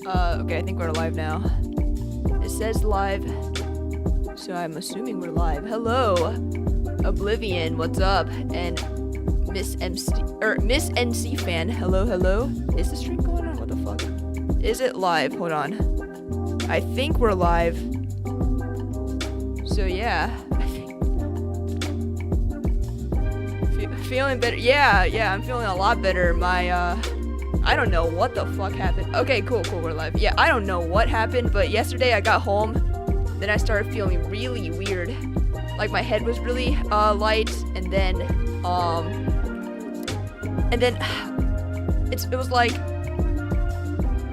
Okay, I think we're live now. It says live, so I'm assuming we're live. Hello, Oblivion, what's up? And Miss NC fan, hello, hello. Is the stream going on? What the fuck? Is it live? Hold on. I think we're live. So yeah, feeling better. Yeah, I'm feeling a lot better. My I don't know what the fuck happened. Okay, cool, we're live. Yeah, I don't know what happened, but yesterday I got home, then I started feeling really weird. Like my head was really light, and then it was like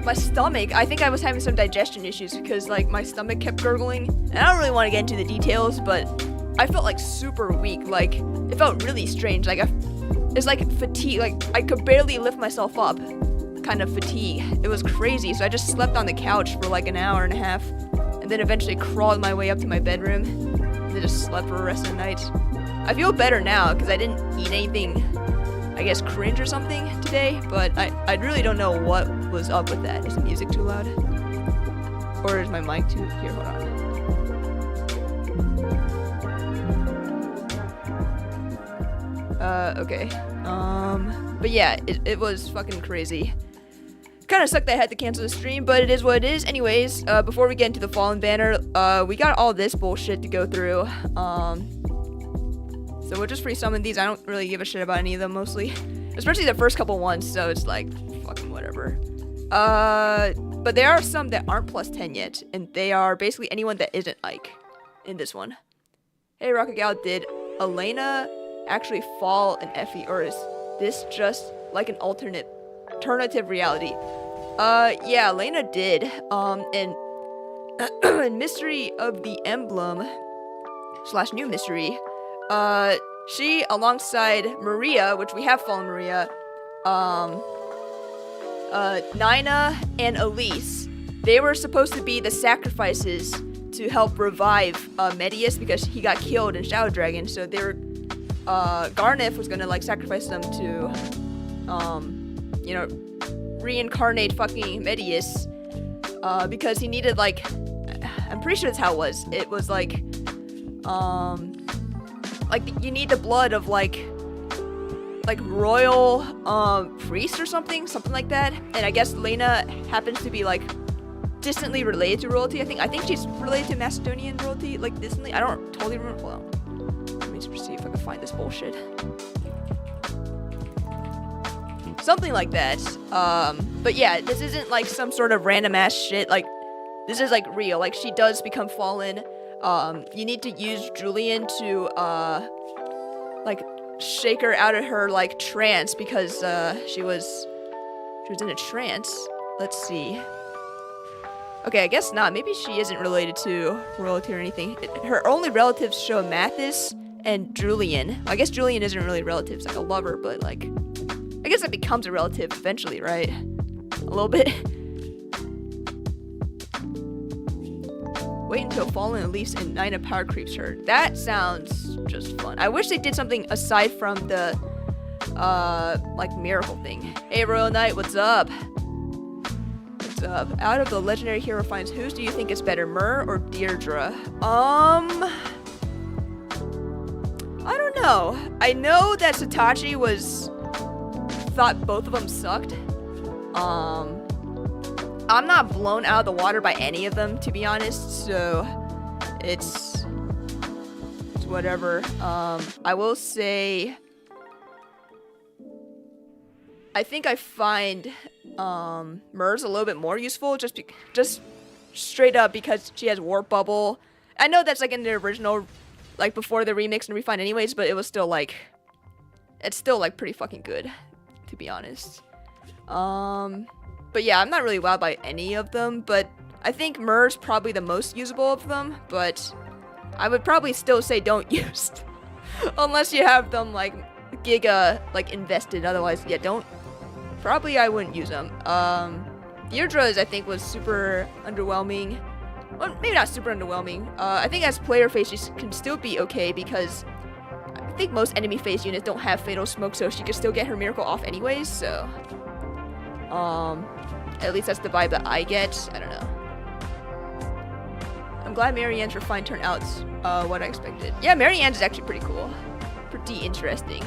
my stomach. I think I was having some digestion issues because like my stomach kept gurgling, and I don't really want to get into the details, but I felt like super weak. Like it felt really strange. Like it's like fatigue. Like I could barely lift myself up. Kind of fatigue. It was crazy. So I just slept on the couch for like an hour and a half, and then eventually crawled my way up to my bedroom, and then just slept for the rest of the night. I feel better now because I didn't eat anything, I guess, cringe or something today, but I really don't know what was up with that. Is the music too loud? Or is my mic too... Here, hold on. Okay. But yeah, it was fucking crazy. Kinda sucked that I had to cancel the stream, but it is what it is. Anyways, before we get into the Fallen banner, we got all this bullshit to go through. So we'll just free summon these. I don't really give a shit about any of them, mostly. Especially the first couple ones, so it's like, fucking whatever. But there are some that aren't plus 10 yet, and they are basically anyone that isn't Ike in this one. Hey, Rocket Gal, did Elena actually fall in Effie, or is this just like an alternative reality? Yeah, Elena did. In Mystery of the Emblem / New Mystery, she, alongside Maria, which we have fallen Maria, Nina and Elise, they were supposed to be the sacrifices to help revive Medius because he got killed in Shadow Dragon. So they were, Garneth was gonna like sacrifice them to, you know, reincarnate fucking Medius, because he needed like, I'm pretty sure that's how it was. It was like you need the blood of like royal priest or something like that. And I guess Lena happens to be like distantly related to royalty. I think she's related to Macedonian royalty, like distantly. I don't totally remember. Hold on. Let me just see if I can find this bullshit. Something like that. But yeah, this isn't like some sort of random ass shit. Like this is like real. Like she does become fallen. You need to use Julian to like shake her out of her like trance because she was in a trance. Let's see. Okay, I guess not. Maybe she isn't related to royalty or anything. Her only relatives show Mathis and Julian. I guess Julian isn't really relatives, like a lover, but like I guess that becomes a relative eventually, right? A little bit. Wait until Fallen Elise and Nina power creeps her. That sounds just fun. I wish they did something aside from the like miracle thing. Hey Royal Knight, what's up? What's up? Out of the legendary hero finds, whose do you think is better, Myr or Deirdre? I don't know. I know that Satachi thought both of them sucked. I'm not blown out of the water by any of them, to be honest, so it's whatever. I will say I think I find Myr's a little bit more useful, just straight up because she has Warp Bubble. I know that's like in the original, like before the remix and refine anyways, but it was still like, it's still like pretty fucking good, to be honest. But yeah, I'm not really wowed by any of them, but I think Myr's probably the most usable of them, but I would probably still say don't use unless you have them like giga like invested. Otherwise, yeah, probably I wouldn't use them. Deirdre's I think was super underwhelming. Well, maybe not super underwhelming. I think as player face she can still be okay because I think most enemy face units don't have Fatal Smoke, so she can still get her miracle off anyways, so At least that's the vibe that I get. I don't know. I'm glad Marianne's refined turned out what I expected. Yeah, Marianne's is actually pretty cool. Pretty interesting.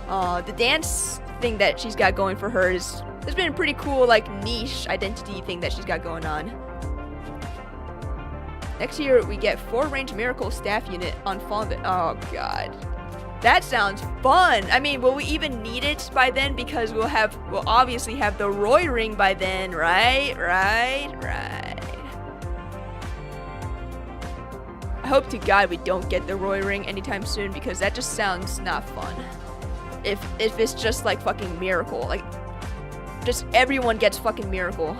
The dance thing that she's got going for her has been a pretty cool, like, niche identity thing that she's got going on. Next year, we get 4-range Miracle Staff Unit on Fallen. Oh, God. That sounds fun. I mean, will we even need it by then? Because we'll obviously have the Roy Ring by then, right? Right. I hope to God we don't get the Roy Ring anytime soon, because that just sounds not fun. If it's just like fucking Miracle, like just everyone gets fucking Miracle.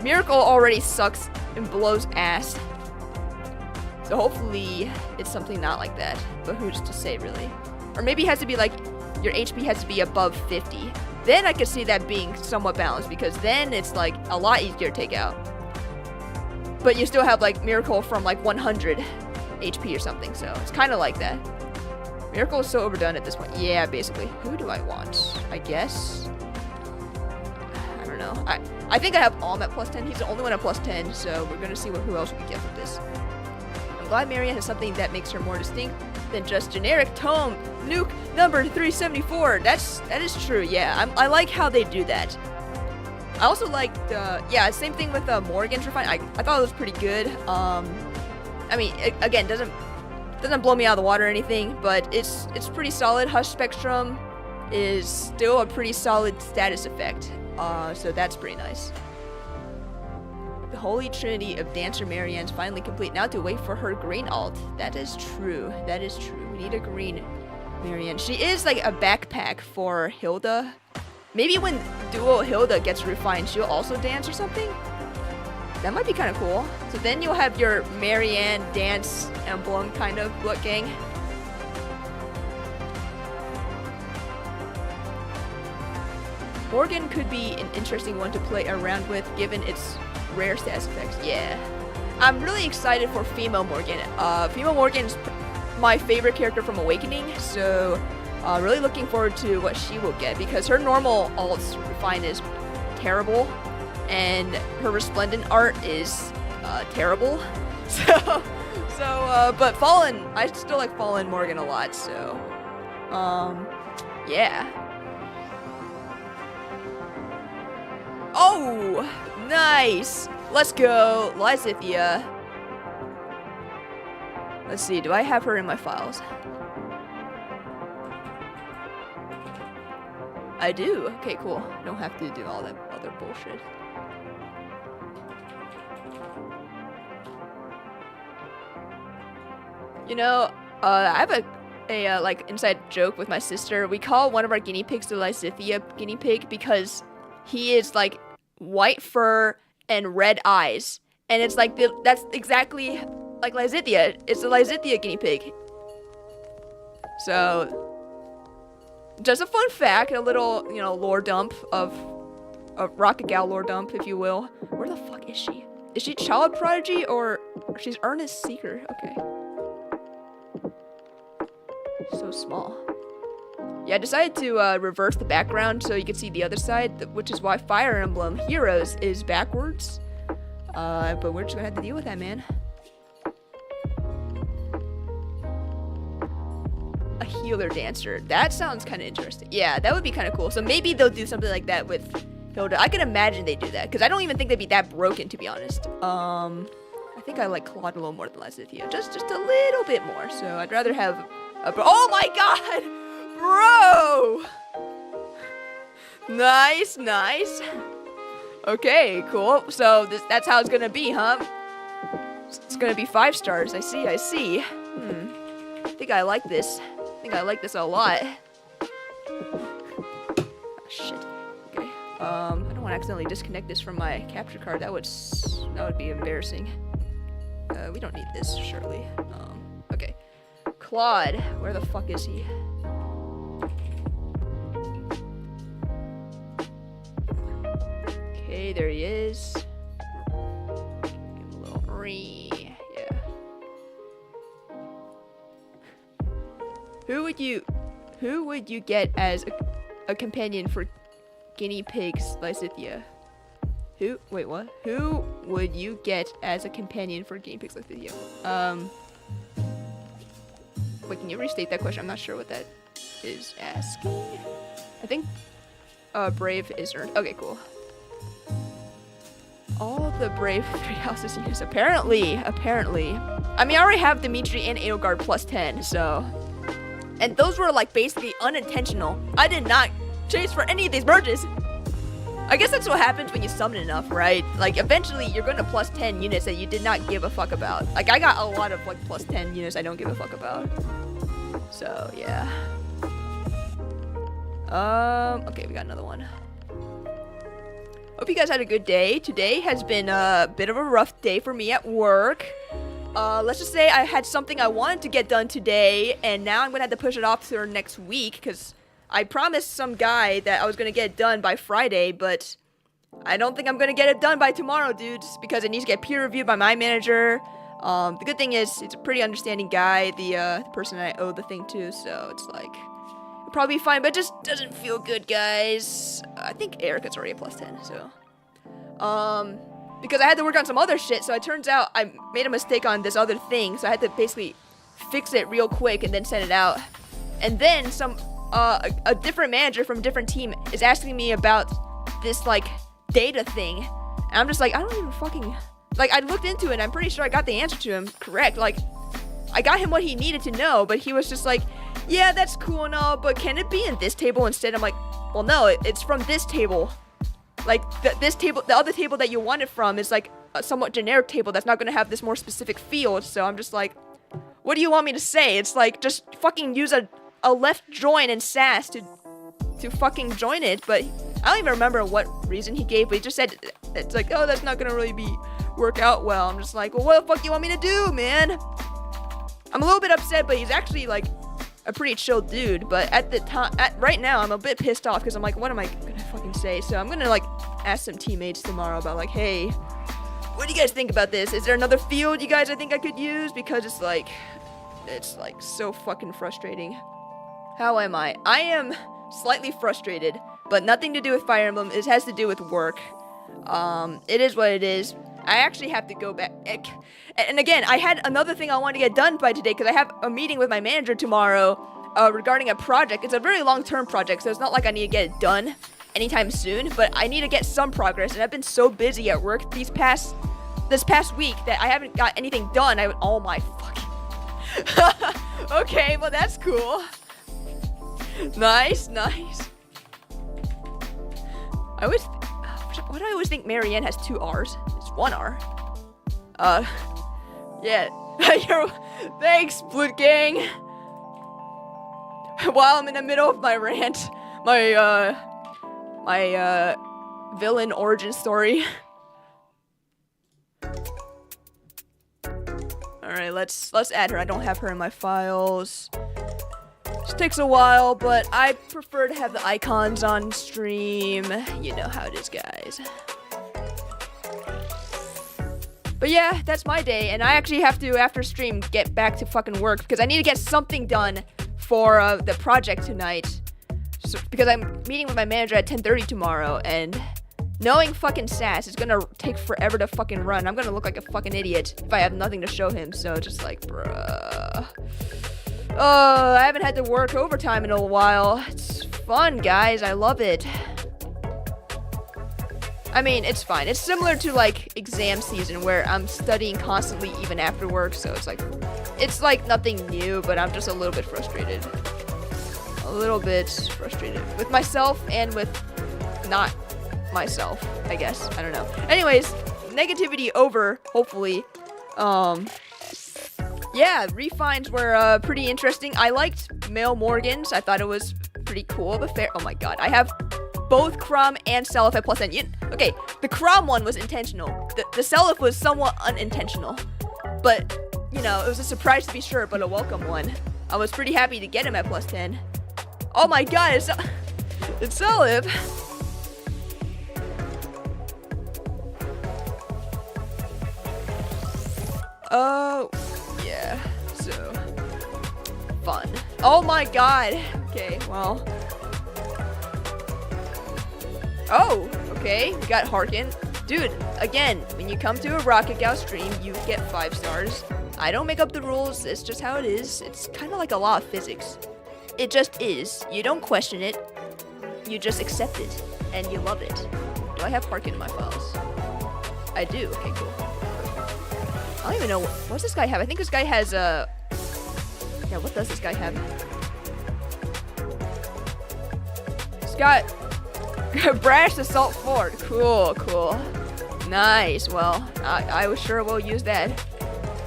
Miracle already sucks and blows ass. So hopefully it's something not like that. But who's to say, really? Or maybe it has to be like your HP has to be above 50. Then I could see that being somewhat balanced, because then it's like a lot easier to take out. But you still have like Miracle from like 100 HP or something, so it's kind of like that. Miracle is so overdone at this point. Yeah, basically. Who do I want? I guess. I don't know. I think I have Alm at plus 10. He's the only one at plus 10, so we're gonna see who else we get with this. I'm glad Marianne has something that makes her more distinct than just generic tome nuke number 374. That is true. Yeah, I like how they do that. I also like the same thing with Morgan's refine. I thought it was pretty good. I mean, again, doesn't blow me out of the water or anything, but it's pretty solid. Hush Spectrum is still a pretty solid status effect, so that's pretty nice. The Holy Trinity of Dancer Marianne's finally complete. Now to wait for her green alt. That is true. That is true. We need a green Marianne. She is like a backpack for Hilda. Maybe when Duo Hilda gets refined, she'll also dance or something? That might be kind of cool. So then you'll have your Marianne dance emblem kind of look gang. Morgan could be an interesting one to play around with given its rare status effects. Yeah. I'm really excited for Female Morgan. Female Morgan's my favorite character from Awakening, so really looking forward to what she will get, because her normal alt's refine is terrible, and her resplendent art is terrible. But Fallen, I still like Fallen Morgan a lot, so yeah. Oh, nice. Let's go, Lysithia. Let's see, do I have her in my files? I do. Okay, cool. Don't have to do all that other bullshit. You know, I have a like inside joke with my sister. We call one of our guinea pigs the Lysithia guinea pig because he is like white fur and red eyes, and it's like that's exactly like Lysithia. It's the Lysithia guinea pig. So, just a fun fact, a little, you know, lore dump of a Rocket Gal lore dump, if you will. Where the fuck is she? Is she child prodigy or she's earnest seeker? Okay. So small. Yeah, I decided to reverse the background so you can see the other side, which is why Fire Emblem Heroes is backwards. But we're just gonna have to deal with that, man. A healer dancer. That sounds kind of interesting. Yeah, that would be kind of cool. So maybe they'll do something like that with Hilda. I can imagine they do that, because I don't even think they'd be that broken, to be honest. I think I like Claude a little more than Lysithia. Just a little bit more. So I'd rather have a... Oh my god! Bro! Nice, nice. Okay, cool. So that's how it's gonna be, huh? It's gonna be 5 stars. I see. I think I like this. I think I like this a lot. Oh, shit. Okay. I don't want to accidentally disconnect this from my capture card. That would be embarrassing. We don't need this, surely. Okay. Claude, where the fuck is he? Okay, there he is. Give him a little ring. Yeah. Who would you get as a companion for guinea pigs, Lysithia? Wait, what? Who would you get as a companion for Game Pixel video? Wait, can you restate that question? I'm not sure what that is asking. I think, Brave is earned. Okay, cool. All the Brave 3 houses use. Apparently. I mean, I already have Dimitri and Edelgard plus 10, so. And those were like basically unintentional. I did not chase for any of these merges. I guess that's what happens when you summon enough, right? Like, eventually you're gonna plus 10 units that you did not give a fuck about. Like, I got a lot of, like, plus 10 units I don't give a fuck about. So, yeah. Okay, we got another one. Hope you guys had a good day. Today has been a bit of a rough day for me at work. Let's just say I had something I wanted to get done today, and now I'm gonna have to push it off to next week, because I promised some guy that I was gonna get it done by Friday, but I don't think I'm gonna get it done by tomorrow, dudes, because it needs to get peer reviewed by my manager. The good thing is, it's a pretty understanding guy, the person I owe the thing to, so it's like, it'll probably be fine, but it just doesn't feel good, guys. I think Erica's already a plus 10, so. Because I had to work on some other shit, so it turns out I made a mistake on this other thing, so I had to basically fix it real quick and then send it out. And then a different manager from a different team is asking me about this, like, data thing. And I'm just like, I don't even fucking... Like, I looked into it, and I'm pretty sure I got the answer to him correct. Like, I got him what he needed to know, but he was just like, yeah, that's cool and all, but can it be in this table instead? I'm like, well, no, it's from this table. Like, this table, the other table that you want it from is, like, a somewhat generic table that's not going to have this more specific field, so I'm just like, what do you want me to say? It's like, just fucking use a left join in SAS to fucking join it, but I don't even remember what reason he gave, but he just said, it's like, oh, that's not gonna really work out well. I'm just like, well, what the fuck you want me to do, man? I'm a little bit upset, but he's actually, like, a pretty chill dude, but at the time, right now, I'm a bit pissed off, because I'm like, what am I gonna fucking say? So I'm gonna, like, ask some teammates tomorrow about, like, hey, what do you guys think about this? Is there another field you guys I think I could use? Because it's like, so fucking frustrating. How am I? I am slightly frustrated, but nothing to do with Fire Emblem. It has to do with work. It is what it is. I actually have to go back. And again, I had another thing I wanted to get done by today, because I have a meeting with my manager tomorrow regarding a project. It's a very long-term project, so it's not like I need to get it done anytime soon, but I need to get some progress, and I've been so busy at work this past week that I haven't got anything done. Oh my fucking... Okay, well that's cool. Nice. Why do I always think Marianne has 2 R's? It's 1 R. Yeah. Thanks, Split Gang. While I'm in the middle of my rant, my villain origin story. Alright, let's add her. I don't have her in my files. This takes a while, but I prefer to have the icons on stream. You know how it is, guys. But yeah, that's my day, and I actually have to, after stream, get back to fucking work, because I need to get something done for the project tonight. So, because I'm meeting with my manager at 10:30 tomorrow, and knowing fucking SAS is gonna take forever to fucking run. I'm gonna look like a fucking idiot if I have nothing to show him, so just like, bruh. Oh, I haven't had to work overtime in a while. It's fun, guys. I love it. I mean, it's fine. It's similar to, like, exam season where I'm studying constantly even after work, so it's like nothing new, but I'm just a little bit frustrated. A little bit frustrated with myself and with not myself, I guess. I don't know. Anyways, negativity over, hopefully. Yeah, refines were pretty interesting. I liked Male Morgan's. I thought it was pretty cool, but fair. Oh my god, I have both Crom and Seliph at plus 10. Okay, the Crom one was intentional. The Seliph was somewhat unintentional. But, you know, it was a surprise to be sure, but a welcome one. I was pretty happy to get him at plus 10. Oh my god, it's Seliph. Oh, yeah, so, fun. Oh my god. Okay, well. Oh, okay, we got Harkin. Dude, again, when you come to a Rocket Gal stream, you get 5 stars. I don't make up the rules, it's just how it is. It's kind of like a law of physics. It just is. You don't question it. You just accept it. And you love it. Do I have Harkin in my files? I do. Okay, cool. I don't even know. What's this guy have? I think this guy has a... Yeah, what does this guy have? He's got... Brash Assault Fort. Cool, cool. Nice. Well, I was sure will use that.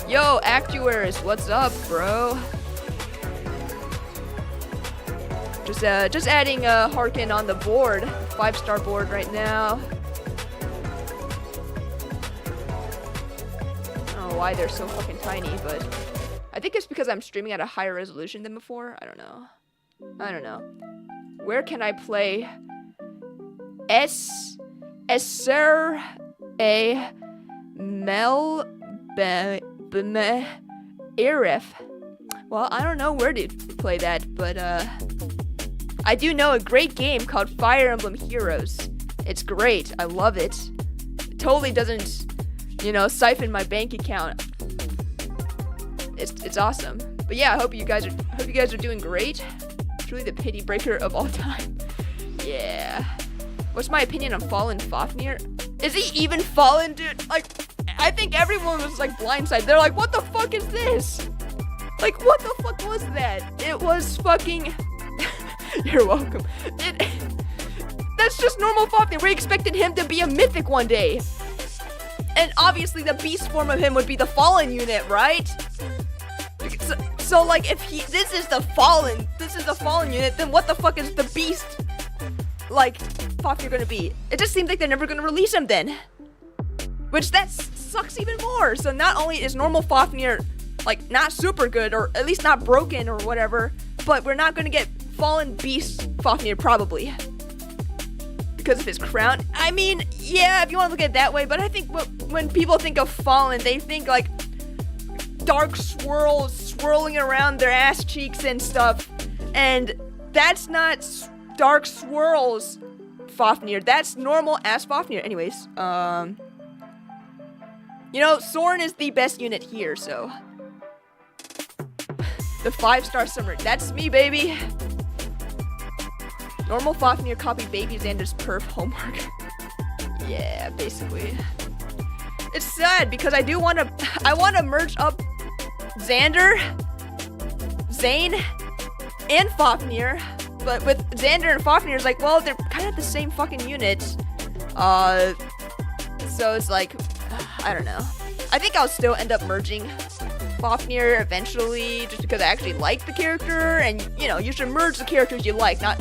Yo, Actuaries, what's up, bro? Just adding Harkin on the board. 5-star board right now. I don't know why they're so fucking tiny, but I think it's because I'm streaming at a higher resolution than before. I don't know. Where can I play? Esser a Mel Arif. Well, I don't know where to play that, but I do know a great game called Fire Emblem Heroes. It's great. I love it. It totally doesn't, siphon my bank account. It's awesome. But yeah, I hope you guys are doing great. Truly the pity breaker of all time. Yeah. What's my opinion on Fallen Fafnir? Is he even fallen, dude? Like, I think everyone was like blindsided. They're like, what the fuck is this? Like, what the fuck was that? It was fucking... You're welcome. That's just normal Fafnir. We expected him to be a mythic one day. And obviously the beast form of him would be the fallen unit, right? So like, if this is the fallen unit, then what the fuck is the beast, like, Fafnir gonna be? It just seems like they're never gonna release him then. Which that sucks even more. So not only is normal Fafnir, like, not super good, or at least not broken or whatever, but we're not gonna get fallen beast Fafnir probably. Because of his crown. I mean, yeah, if you want to look at it that way, but I think when people think of fallen, they think like dark swirls swirling around their ass cheeks and stuff. And that's not dark swirls Fafnir. That's normal ass Fafnir. Anyways, Soren is the best unit here, so. The 5-star summer. That's me, baby. Normal Fafnir copied Baby Xander's perf homework. Yeah, basically. It's sad because I want to merge up Xander, Zane, and Fafnir. But with Xander and Fafnir, it's like, well, they're kind of the same fucking unit. So it's like, I don't know. I think I'll still end up merging Fafnir eventually, just because I actually like the character, and you should merge the characters you like, not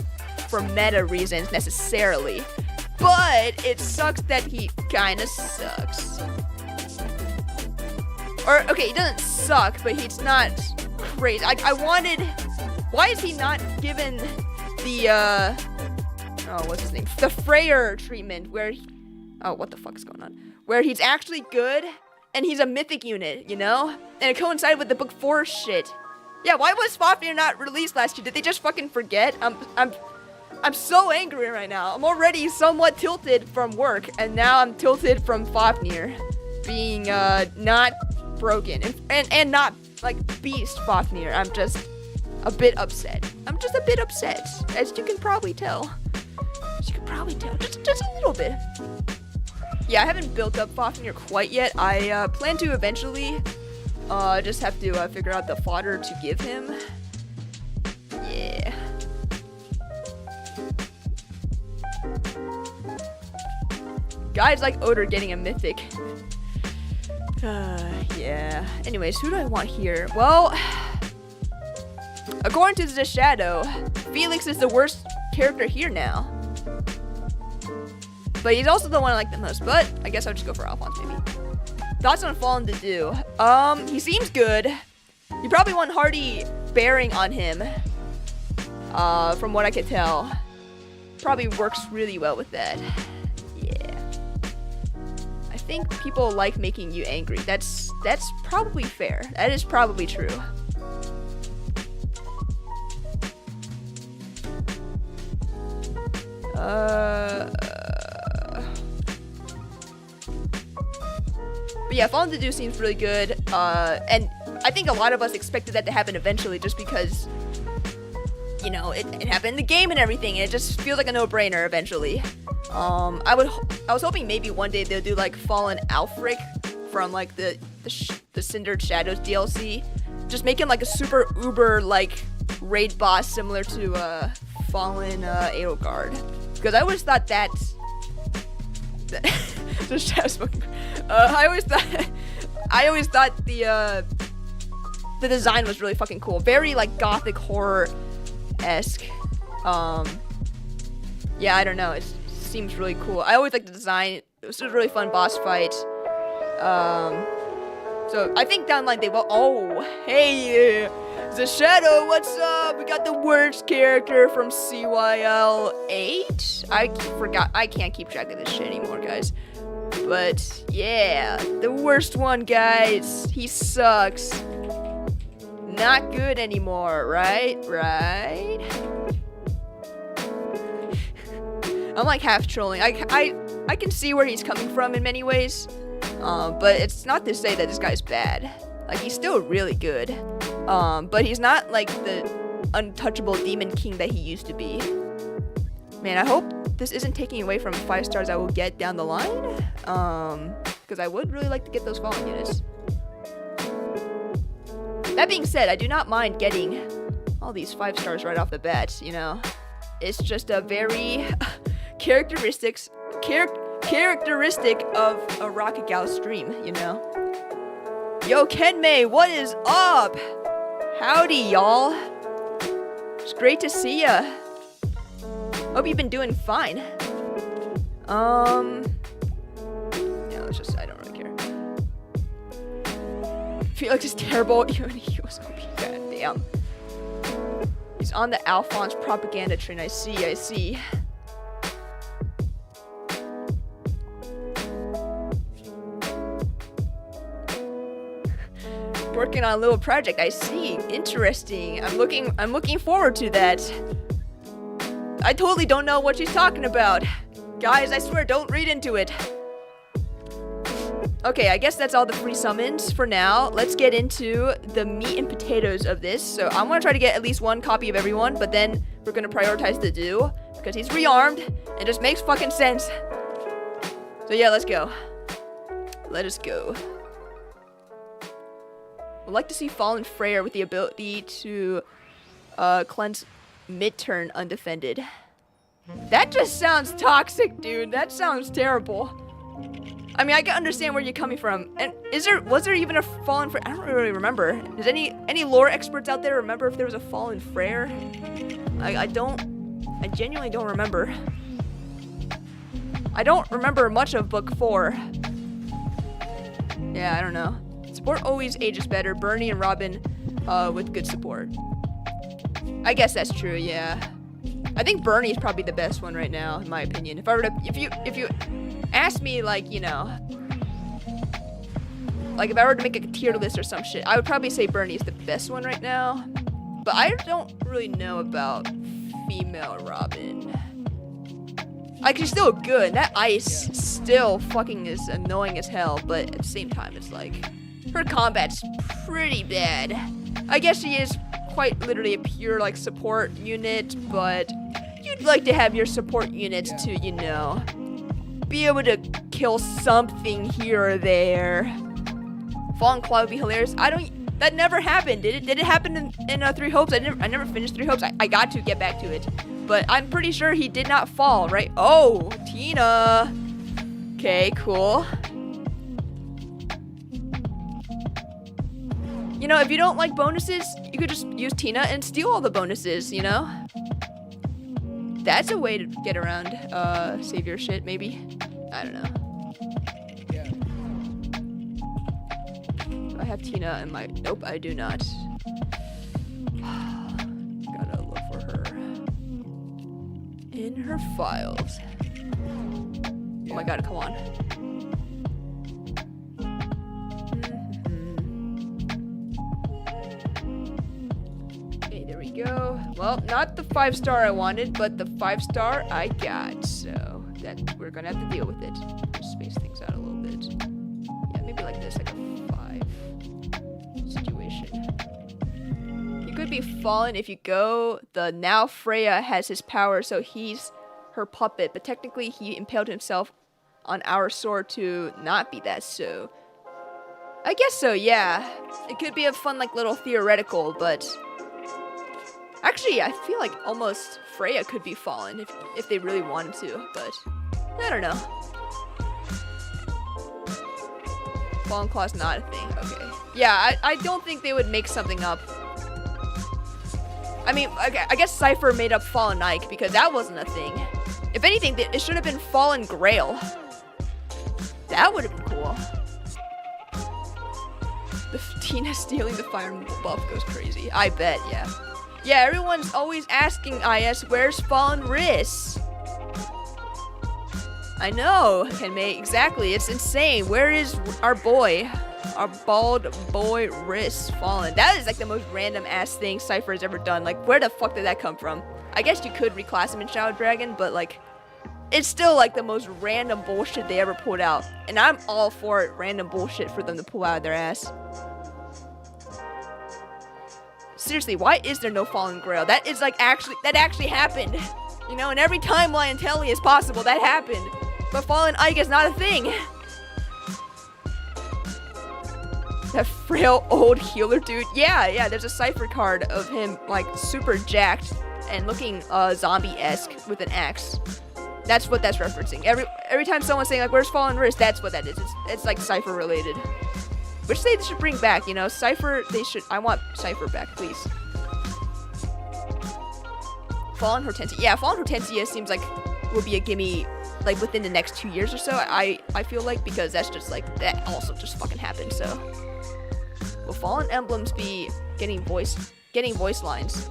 for meta reasons necessarily. But it sucks that he kinda sucks. Or, okay, he doesn't suck, but he's not crazy. I wanted... Why is he not given the, what's his name? The Freyr treatment, where... what the fuck is going on? Where he's actually good, and he's a mythic unit, And it coincided with the Book 4 shit. Yeah, why was Fafnir not released last year? Did they just fucking forget? I'm so angry right now. I'm already somewhat tilted from work, and now I'm tilted from Fafnir being not broken and not like beast Fafnir. I'm just a bit upset. As you can probably tell. Just a little bit. Yeah, I haven't built up Fafnir quite yet. I plan to eventually. Just have to figure out the fodder to give him. Yeah. Guys like Odor getting a mythic. Yeah. Anyways, who do I want here? Well, according to the Shadow, Felix is the worst character here now. But he's also the one I like the most. But I guess I'll just go for Alphonse maybe. Thoughts on Fallen DEDUE? He seems good. You probably want Hardy bearing on him. From what I could tell. Probably works really well with that. Yeah. I think people like making you angry. That's probably fair. That is probably true. yeah, Fallen DEDUE seems really good. And I think a lot of us expected that to happen eventually, just because, you know, it happened in the game and everything, and it just feels like a no-brainer eventually. I was hoping maybe one day they'll do like Fallen Alfric from like the Cindered Shadows DLC, just make him like a super uber like raid boss similar to Fallen Edelgard, because I always thought that the shadow smoking. I always thought the design was really fucking cool, very like gothic horror-esque. Yeah, I don't know, it seems really cool. I always liked the design. It was a really fun boss fight. So I think down the line they will. Oh, hey, the Shadow, what's up? We got the worst character from CYL 8. I forgot. I can't keep track of this shit anymore, guys. But yeah, the worst one, guys. He sucks. Not good anymore, right? Right? I'm like half trolling. I can see where he's coming from in many ways. But it's not to say that this guy's bad. Like, he's still really good. But he's not like the untouchable demon king that he used to be. Man, I hope this isn't taking away from 5 stars I will get down the line. Because I would really like to get those Fallen units. That being said, I do not mind getting all these 5 stars right off the bat, you know. It's just a very characteristic of a Rocket Gal stream, you know. Yo, Kenmei, what is up? Howdy, y'all. It's great to see ya. Hope you've been doing fine. Yeah, let's just, I don't really care. Felix is terrible, even he was OP, goddamn. He's on the Alphonse propaganda train, I see. Working on a little project, I see. Interesting. I'm looking forward to that. I totally don't know what she's talking about. Guys, I swear, don't read into it. Okay, I guess that's all the free summons for now. Let's get into the meat and potatoes of this. So I'm gonna try to get at least 1 copy of everyone, but then we're gonna prioritize the DEDUE because he's rearmed. It just makes fucking sense. So yeah, let's go. Let us go. I'd like to see Fallen Freyr with the ability to cleanse mid-turn undefended. That just sounds toxic, dude. That sounds terrible. I mean, I can understand where you're coming from. And was there even a Fallen Freyr? I don't really remember. Does any lore experts out there remember if there was a Fallen Freyr? I genuinely don't remember. I don't remember much of book 4. Yeah, I don't know. Support always ages better. Bernie and Robin with good support. I guess that's true, yeah. I think Bernie is probably the best one right now, in my opinion. If you ask me, like, you know, like if I were to make a tier list or some shit, I would probably say Bernie is the best one right now. But I don't really know about female Robin. Like, she's still good. That ice still fucking is annoying as hell, but at the same time, it's like, her combat's pretty bad. I guess she is quite literally a pure, like, support unit, but you'd like to have your support units to, you know, be able to kill something here or there. Fallen Claw would be hilarious. That never happened, did it? Did it happen in 3 Hopes? I never finished 3 Hopes. I got to get back to it. But I'm pretty sure he did not fall, right? Oh, Tina. Okay, cool. You know, if you don't like bonuses, you could just use Tina and steal all the bonuses, you know? That's a way to get around savior shit, maybe. I don't know. Do I have Tina in my... Nope, I do not. Gotta look for her. In her files. Oh my god, come on. Okay, there we go. Well, not the 5-star I wanted, but the 5-star I got. So that we're gonna have to deal with it. Just space things out a little bit. Yeah, maybe like this, like a 5 situation. He could be fallen if you go. Now Freya has his power, so he's her puppet, but technically he impaled himself on our sword to not be that, so I guess so, yeah. It could be a fun, like, little theoretical, but actually, I feel like almost Freya could be fallen if they really wanted to, but I don't know. Fallen Claw's not a thing, okay. Yeah, I don't think they would make something up. I mean, I guess Cypher made up Fallen Ike because that wasn't a thing. If anything, it should have been Fallen Grail. That would have been cool. The Tina stealing the fire buff goes crazy. I bet, yeah. Yeah, everyone's always asking IS, where's Fallen Riss? I know, Kenmei, exactly. It's insane. Where is our boy? Our bald boy Riss Fallen. That is like the most random ass thing Cypher has ever done. Like, where the fuck did that come from? I guess you could reclass him in Shadow Dragon, but like, it's still like the most random bullshit they ever pulled out. And I'm all for it, random bullshit for them to pull out of their ass. Seriously, why is there no Fallen Grail? That is like that actually happened. You know, in every timeline Telly is possible, that happened. But Fallen Ike is not a thing. That frail old healer dude. Yeah, there's a Cypher card of him like super jacked and looking zombie-esque with an axe. That's what that's referencing. Every time someone's saying like, where's Fallen Riss? That's what that is. It's like Cypher related. Which they should bring back, you know, Cypher, I want Cypher back, please. Fallen Hortensia. Yeah, Fallen Hortensia seems like will be a gimme, like, within the next 2 years or so, I feel like, because that's just, like, that also just fucking happened, so. Will Fallen Emblems be getting voice lines?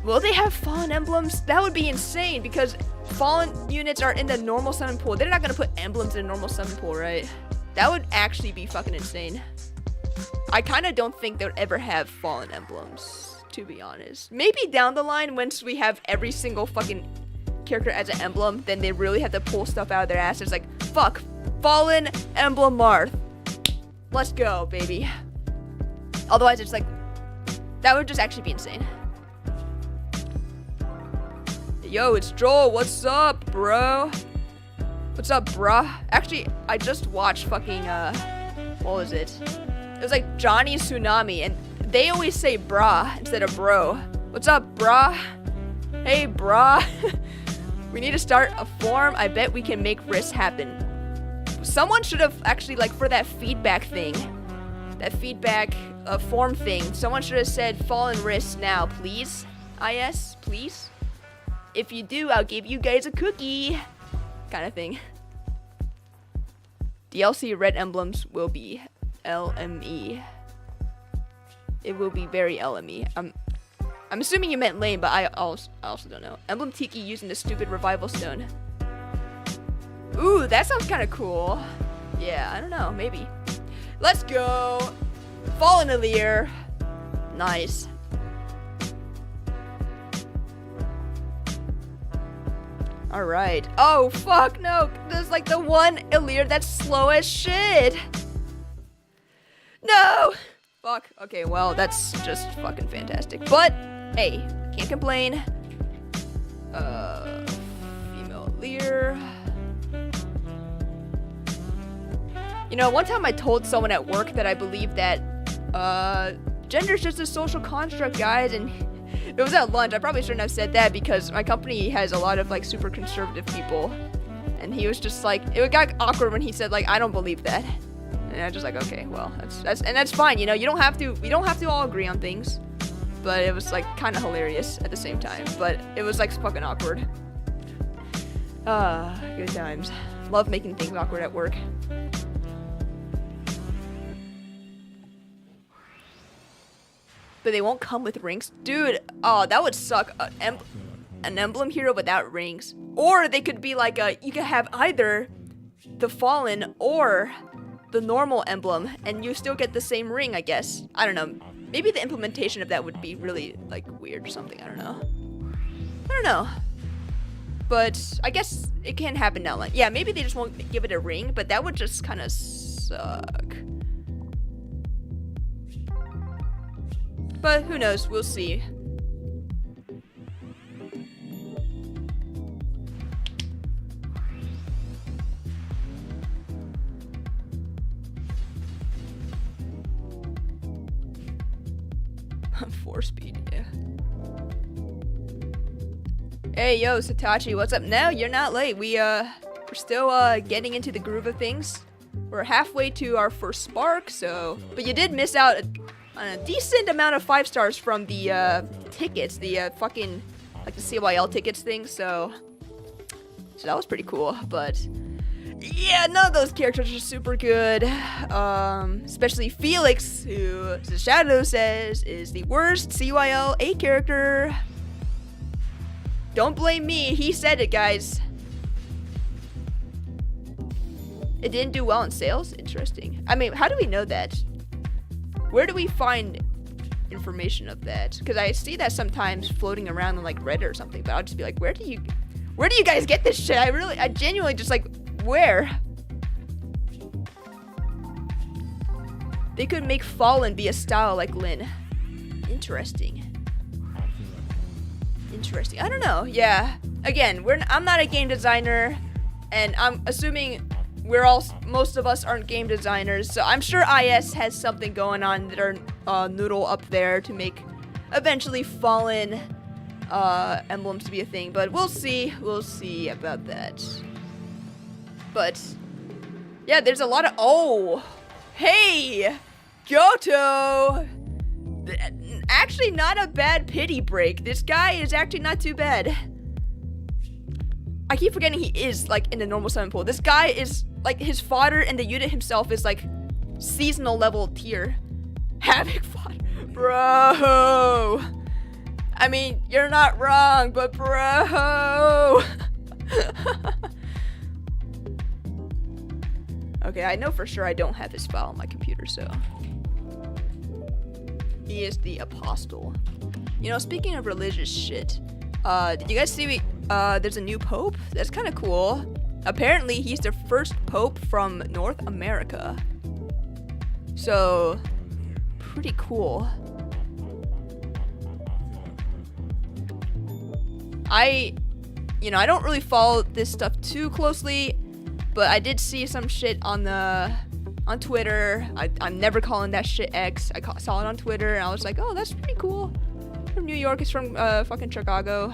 Will they have Fallen Emblems? That would be insane, because Fallen units are in the normal summon pool. They're not gonna put emblems in a normal summon pool, right? That would actually be fucking insane. I kind of don't think they'll ever have Fallen Emblems, to be honest. Maybe down the line, once we have every single fucking character as an emblem, then they really have to pull stuff out of their ass. It's like, fuck, Fallen Emblem Marth. Let's go, baby. Otherwise, it's like, that would just actually be insane. Yo, it's Joel. What's up, bro? What's up, bruh? Actually, I just watched fucking, what was it? It was like Johnny Tsunami, and they always say brah instead of bro. What's up, brah? Hey, brah. We need to start a forum. I bet we can make Riss happen. Someone should have actually, like, for that feedback thing, that feedback form thing, someone should have said Fallen Riss now, please. IS, please. If you do, I'll give you guys a cookie. Kind of thing. DLC red emblems will be LME. It will be very LME. I'm assuming you meant lame, but I also don't know. Emblem Tiki using the stupid revival stone. Ooh, that sounds kind of cool. Yeah, I don't know, maybe. Let's go. Fallen Alir. Nice. Alright. Oh, fuck, no. There's like the one Alir that's slow as shit. No! Fuck. Okay, well, that's just fucking fantastic. But, hey, can't complain. Female Alir. You know, one time I told someone at work that I believe that, gender's just a social construct, guys, and it was at lunch. I probably shouldn't have said that because my company has a lot of like super conservative people, and he was just like, it got awkward when he said like, I don't believe that, and I was just like, okay, well, that's fine, you know, we don't have to all agree on things, but it was like kind of hilarious at the same time, but it was like fucking awkward. Good times. Love making things awkward at work. But they won't come with rings. Dude, oh, that would suck. An emblem hero without rings. Or they could be like you could have either the Fallen or the normal emblem, and you still get the same ring, I guess. I don't know. Maybe the implementation of that would be really, like, weird or something. I don't know. But I guess it can happen now. Like, yeah, maybe they just won't give it a ring, but that would just kind of suck. But who knows? We'll see. Four speed, yeah. Hey, yo, Satachi, what's up? No, you're not late. We're still getting into the groove of things. We're halfway to our first spark, so. But you did miss out on a decent amount of 5 stars from the tickets, the fucking like the CYL tickets thing. So that was pretty cool. But yeah, none of those characters are super good. Especially Felix, who the Shadow says is the worst CYL 8 character. Don't blame me, he said it, guys. It didn't do well in sales? Interesting. I mean, how do we know that? Where do we find information of that? Because I see that sometimes floating around on like Reddit or something, but I'll just be like, where do you guys get this shit? I genuinely just like, where? They could make Fallen be a style like Lin. Interesting. I don't know. Yeah. Again, I'm not a game designer, and I'm assuming most of us aren't game designers, so I'm sure IS has something going on that are noodle up there to make eventually Fallen emblems to be a thing. But we'll see about that. But yeah, there's a lot of hey, Kyoto. Actually, not a bad pity break. This guy is actually not too bad. I keep forgetting he is like in the normal summon pool. This guy is like his fodder, and the unit himself is like seasonal level tier. Havoc fodder, bro. I mean, you're not wrong, but bro. Okay, I know for sure I don't have his file on my computer, so. He is the apostle. You know, speaking of religious shit, did you guys see there's a new pope? That's kind of cool. Apparently, he's the first pope from North America. So, pretty cool. I don't really follow this stuff too closely, but I did see some shit on Twitter. I'm never calling that shit X. I saw it on Twitter, and I was like, oh, that's pretty cool. From New York, it's from fucking Chicago,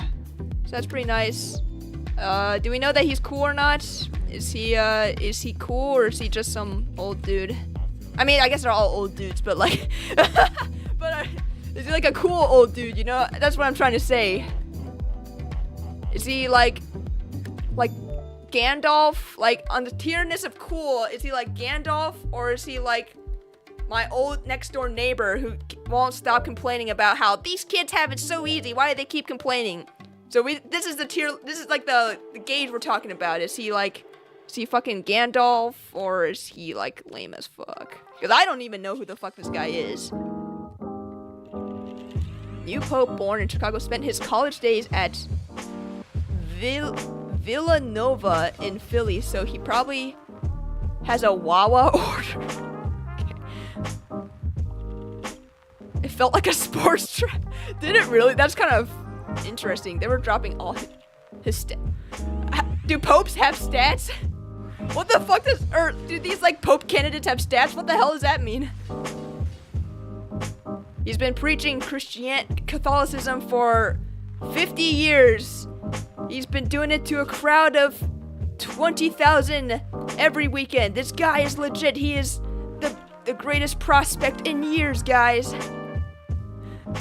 so that's pretty nice. Do we know that he's cool or not? Is he cool, or is he just some old dude? I mean, I guess they're all old dudes, but like, is he like a cool old dude? You know, that's what I'm trying to say. Is he like Gandalf, like on the tierness of cool? Is he like Gandalf, or is he like my old next door neighbor who won't stop complaining about how these kids have it so easy? Why do they keep complaining? So this is the tier. This is like the gauge we're talking about. Is he fucking Gandalf, or is he like lame as fuck? Because I don't even know who the fuck this guy is. New pope born in Chicago spent his college days at Villanova in Philly, so he probably has a Wawa order. Okay. It felt like a sports track. Did it really? That's kind of interesting. They were dropping all his stats. Do popes have stats? What the fuck do these like pope candidates have stats? What the hell does that mean? He's been preaching Catholicism for 50 years. He's been doing it to a crowd of 20,000 every weekend. This guy is legit. He is the greatest prospect in years, guys.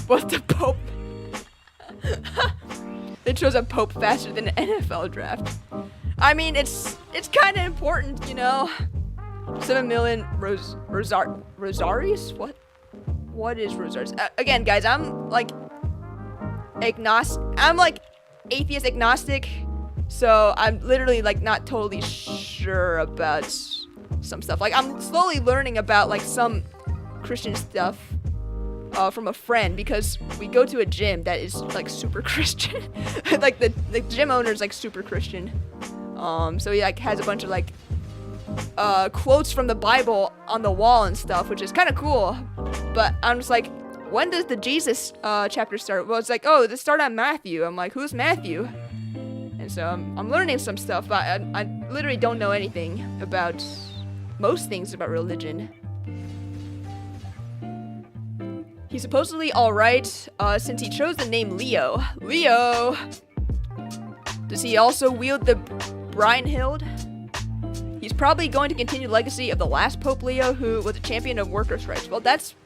What the Pope? They chose a Pope faster than the NFL draft. I mean, it's kind of important, you know. 7 million rosaries? What is rosaries? Again, guys, I'm like agnostic. I'm like atheist agnostic, so I'm literally like not totally sure about some stuff. Like I'm slowly learning about like some Christian stuff, from a friend because we go to a gym that is like super Christian. Like the gym owner is like super Christian. So he like has a bunch of like quotes from the Bible on the wall and stuff, which is kind of cool. But I'm just like, when does the Jesus chapter start? Well, it's like, oh, this start on Matthew. I'm like, who's Matthew? And so I'm learning some stuff, but I literally don't know anything about most things about religion. He's supposedly alright, since he chose the name Leo. Leo! Does he also wield the Brynhild? He's probably going to continue the legacy of the last Pope Leo, who was a champion of workers' rights. Well, that's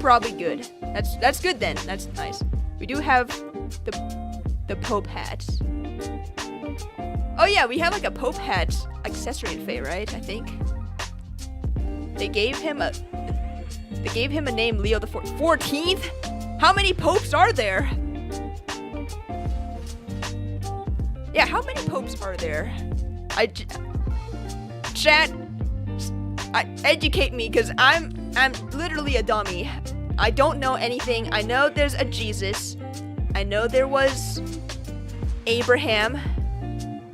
probably good. That's good then. That's nice. We do have the Pope hat. Oh yeah, we have like a Pope hat accessory in Fae, right? I think. They gave him a name, Leo the 14th? How many popes are there? Yeah, how many popes are there? Chat, educate me, because I'm literally a dummy. I don't know anything. I know there's a Jesus. I know there was Abraham.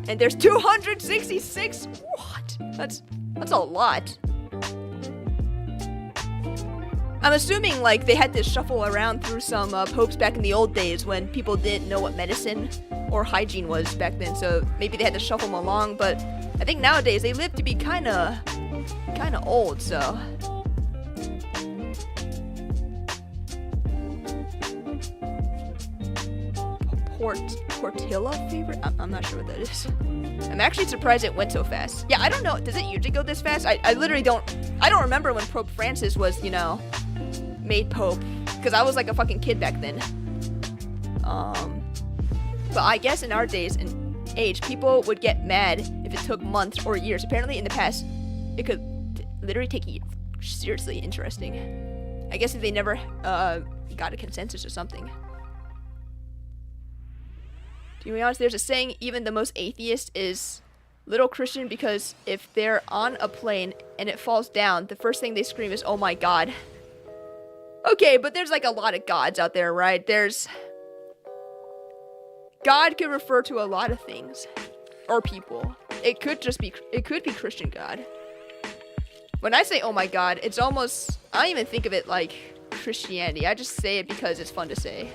And there's 266? What? That's a lot. I'm assuming like they had to shuffle around through some popes back in the old days when people didn't know what medicine or hygiene was back then, so maybe they had to shuffle them along, but I think nowadays they live to be kinda old, so. Portilla favorite? I'm not sure what that is. I'm actually surprised it went so fast. Yeah, I don't know. Does it usually go this fast? I literally don't remember when Pope Francis was, made Pope. Because I was like a fucking kid back then. But I guess in our days and age, people would get mad if it took months or years. Apparently in the past, it could literally take years. Seriously interesting. I guess if they never got a consensus or something. To be honest, there's a saying, even the most atheist is little Christian, because if they're on a plane and it falls down, the first thing they scream is, oh my god. Okay, but there's like a lot of gods out there, right? God could refer to a lot of things. Or people. It could be Christian God. When I say oh my god, it's almost, I don't even think of it like Christianity. I just say it because it's fun to say.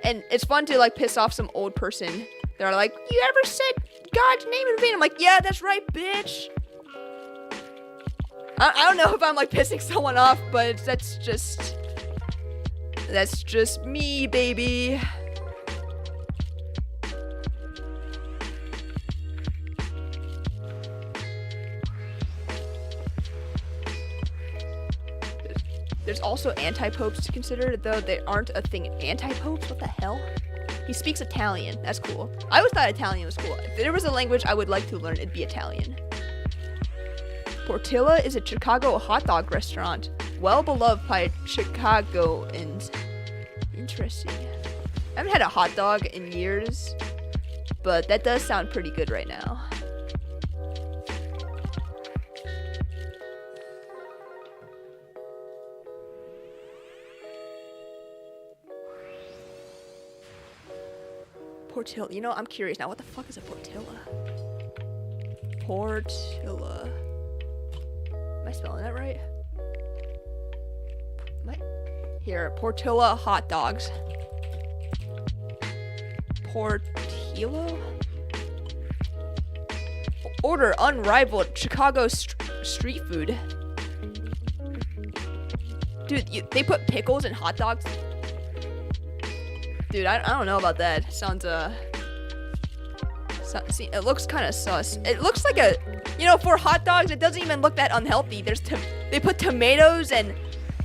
And it's fun to like piss off some old person. They're like, you ever said God's name in vain? I'm like, yeah, that's right, bitch. I don't know if I'm like pissing someone off, but that's just me, baby. There's also anti-popes to consider, though they aren't a thing. Anti-popes? What the hell? He speaks Italian. That's cool. I always thought Italian was cool. If there was a language I would like to learn, it'd be Italian. Portilla is a Chicago hot dog restaurant, well beloved by Chicagoans. Interesting. I haven't had a hot dog in years, but that does sound pretty good right now. Portilla. I'm curious now. What the fuck is a portilla? Portilla. Am I spelling that right? Here, Portilla hot dogs. Portillo? Order unrivaled Chicago street food. Dude, they put pickles in hot dogs? Dude, I don't know about that. Sounds, see, it looks kind of sus. It looks like for hot dogs, it doesn't even look that unhealthy. They put tomatoes and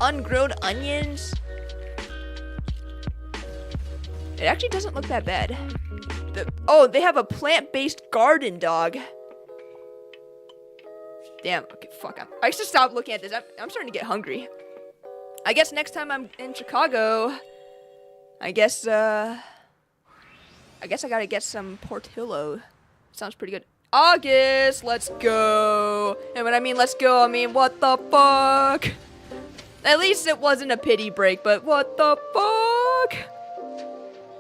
ungrilled onions. It actually doesn't look that bad. They have a plant-based garden dog. Damn, okay, fuck. I should stop looking at this. I'm starting to get hungry. I guess next time I'm in Chicago, I guess I gotta get some Portillo. Sounds pretty good. August, let's go. And when I mean let's go, I mean what the fuck? At least it wasn't a pity break, but what the fuck?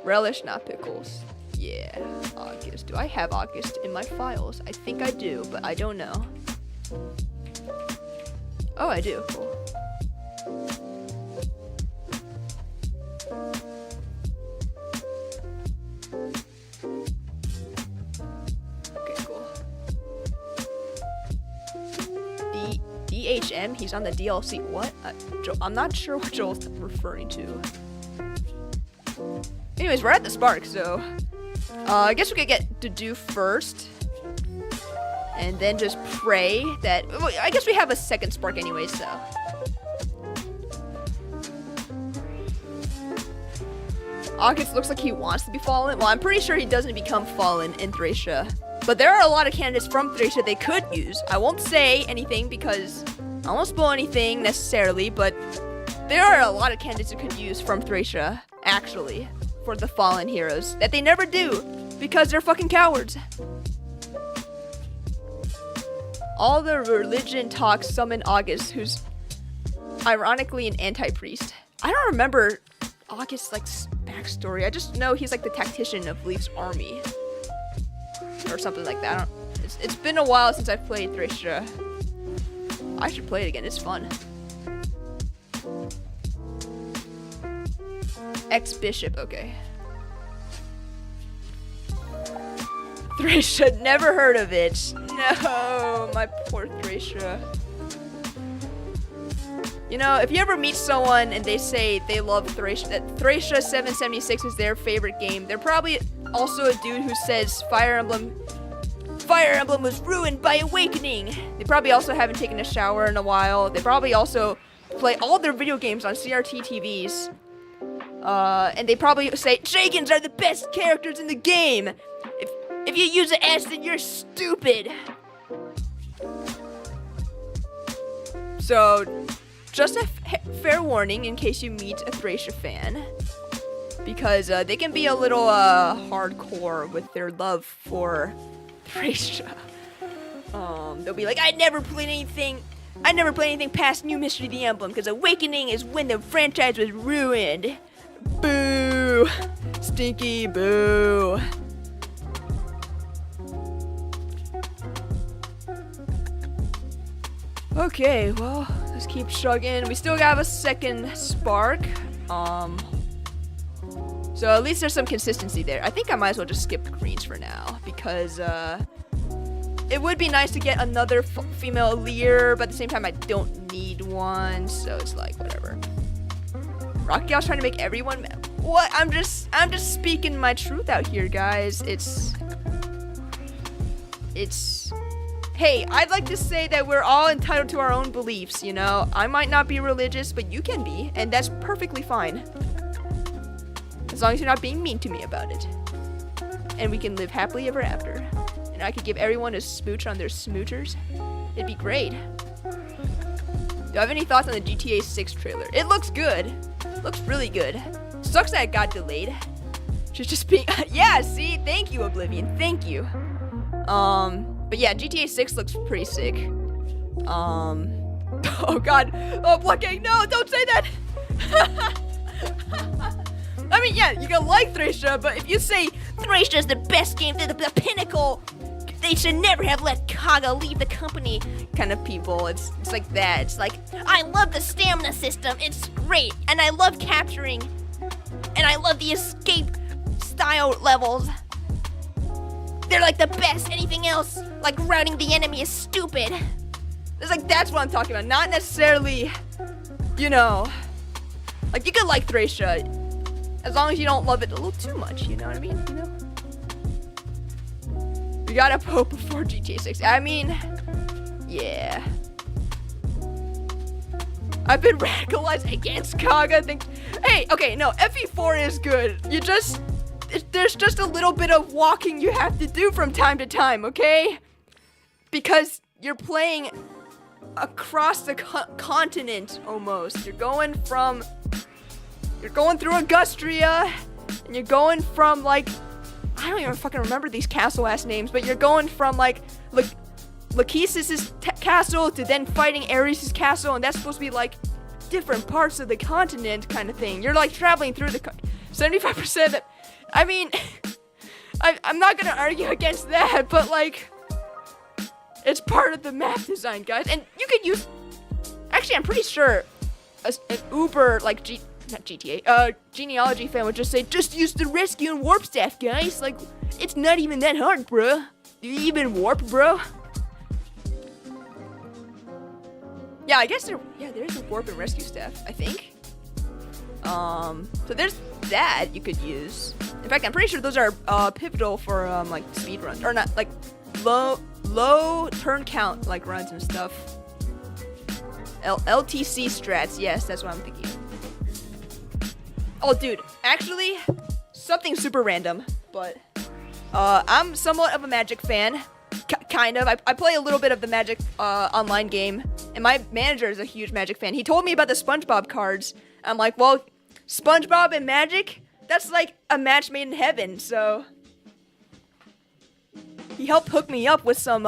Relish, not pickles. Yeah, August. Do I have August in my files? I think I do, but I don't know. Oh, I do. Cool. DHM, he's on the DLC. What? I'm not sure what Joel's referring to. Anyways, we're at the Spark, so I guess we could get DEDUE first, and then just pray that. I guess we have a second Spark anyway, so. August looks like he wants to be Fallen. Well, I'm pretty sure he doesn't become Fallen in Thracia. But there are a lot of candidates from Thracia they could use. I won't say anything because I won't spoil anything necessarily, but there are a lot of candidates you could use from Thracia, actually, for the Fallen heroes that they never do because they're fucking cowards. All the religion talk summon August, who's ironically an anti-priest. I don't remember August's like backstory. I just know he's like the tactician of Leaf's army. Or something like that. It's been a while since I've played Thracia. I should play it again. It's fun. Ex-bishop. Okay. Thracia. Never heard of it. No, my poor Thracia. You know, if you ever meet someone and they say they love Thracia, that Thracia 776 is their favorite game, they're probably also a dude who says Fire Emblem was ruined by Awakening. They probably also haven't taken a shower in a while. They probably also play all their video games on CRT TVs. And they probably say Dragons are the best characters in the game. If you use an S, then you're stupid. So, just a fair warning in case you meet a Thracia fan. Because they can be a little hardcore with their love for Thracia. They'll be like, I never played anything past New Mystery of the Emblem because Awakening is when the franchise was ruined. Boo! Stinky boo! Okay, well, let's keep chugging. We still got a second Spark. So at least there's some consistency there. I think I might as well just skip the greens for now because it would be nice to get another female leader, but at the same time I don't need one, so it's like whatever. Rocky Gal's trying to make everyone what? I'm just speaking my truth out here, guys. It's hey, I'd like to say that we're all entitled to our own beliefs, you know? I might not be religious, but you can be, and that's perfectly fine. As long as you're not being mean to me about it. And we can live happily ever after. And I could give everyone a smooch on their smooters. It'd be great. Do I have any thoughts on the GTA 6 trailer? It looks good. Looks really good. Sucks that it got delayed. Should just be yeah, see? Thank you, Oblivion. Thank you. But yeah, GTA 6 looks pretty sick. Oh god. Oh, Blockade, no, don't say that! I mean, yeah, you can like Thracia, but if you say Thracia is the best game, the pinnacle, they should never have let Kaga leave the company kind of people. It's like that. It's like, I love the stamina system. It's great. And I love capturing. And I love the escape style levels. They're like the best. Anything else, like routing the enemy, is stupid. It's like, that's what I'm talking about. Not necessarily, you know, like you could like Thracia as long as you don't love it a little too much. You know what I mean? You know? We gotta hope before GTA 6. I mean, yeah. I've been radicalized against Kaga. Hey, okay, no, FE4 is good. There's just a little bit of walking you have to do from time to time, okay? Because you're playing across the continent almost. You're going through Angustria, and you're going from like, I don't even fucking remember these castle ass names, but you're going from like Lachesis' castle to then fighting Ares' castle, and that's supposed to be like different parts of the continent kind of thing. You're like traveling through the 75% that, I mean, I'm not gonna argue against that, but like, it's part of the map design, guys. And you could use, actually, I'm pretty sure an Uber, like, not GTA, genealogy fan would just say, just use the rescue and warp staff, guys. Like, it's not even that hard, bro. Do you even warp, bro? Yeah, I guess there is a warp and rescue staff, I think. So there's that you could use. In fact, I'm pretty sure those are pivotal for like speed runs, or not, like low turn count like runs and stuff. LTC strats, yes, that's what I'm thinking. Oh, dude, actually, something super random, but I'm somewhat of a Magic fan. Kind of. I play a little bit of the Magic online game, and my manager is a huge Magic fan. He told me about the SpongeBob cards. I'm like, well, SpongeBob and Magic, that's like a match made in heaven, so he helped hook me up with some